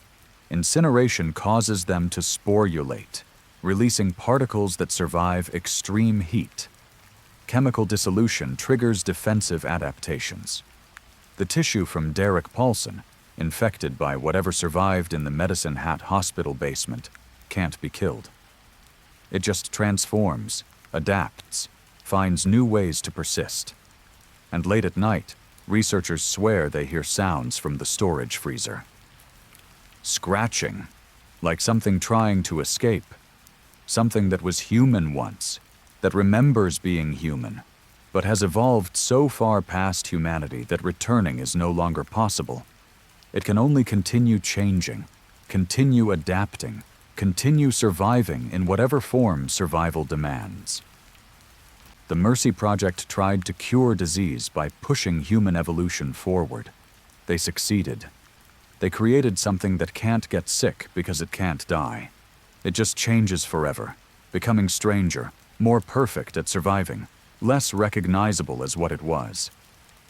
Incineration causes them to sporulate, releasing particles that survive extreme heat. Chemical dissolution triggers defensive adaptations. The tissue from Derek Paulson, infected by whatever survived in the Medicine Hat hospital basement, can't be killed. It just transforms, adapts, finds new ways to persist. And late at night, researchers swear they hear sounds from the storage freezer. Scratching, like something trying to escape. Something that was human once, that remembers being human, but has evolved so far past humanity that returning is no longer possible. It can only continue changing, continue adapting, continue surviving in whatever form survival demands. The Mercy Project tried to cure disease by pushing human evolution forward. They succeeded. They created something that can't get sick because it can't die. It just changes forever, becoming stranger, more perfect at surviving, less recognizable as what it was.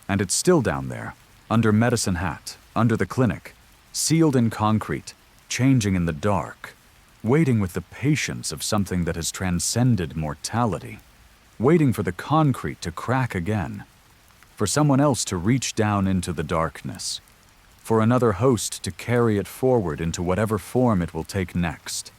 And it's still down there, under Medicine Hat, under the clinic, sealed in concrete, changing in the dark, waiting with the patience of something that has transcended mortality, waiting for the concrete to crack again, for someone else to reach down into the darkness, for another host to carry it forward into whatever form it will take next.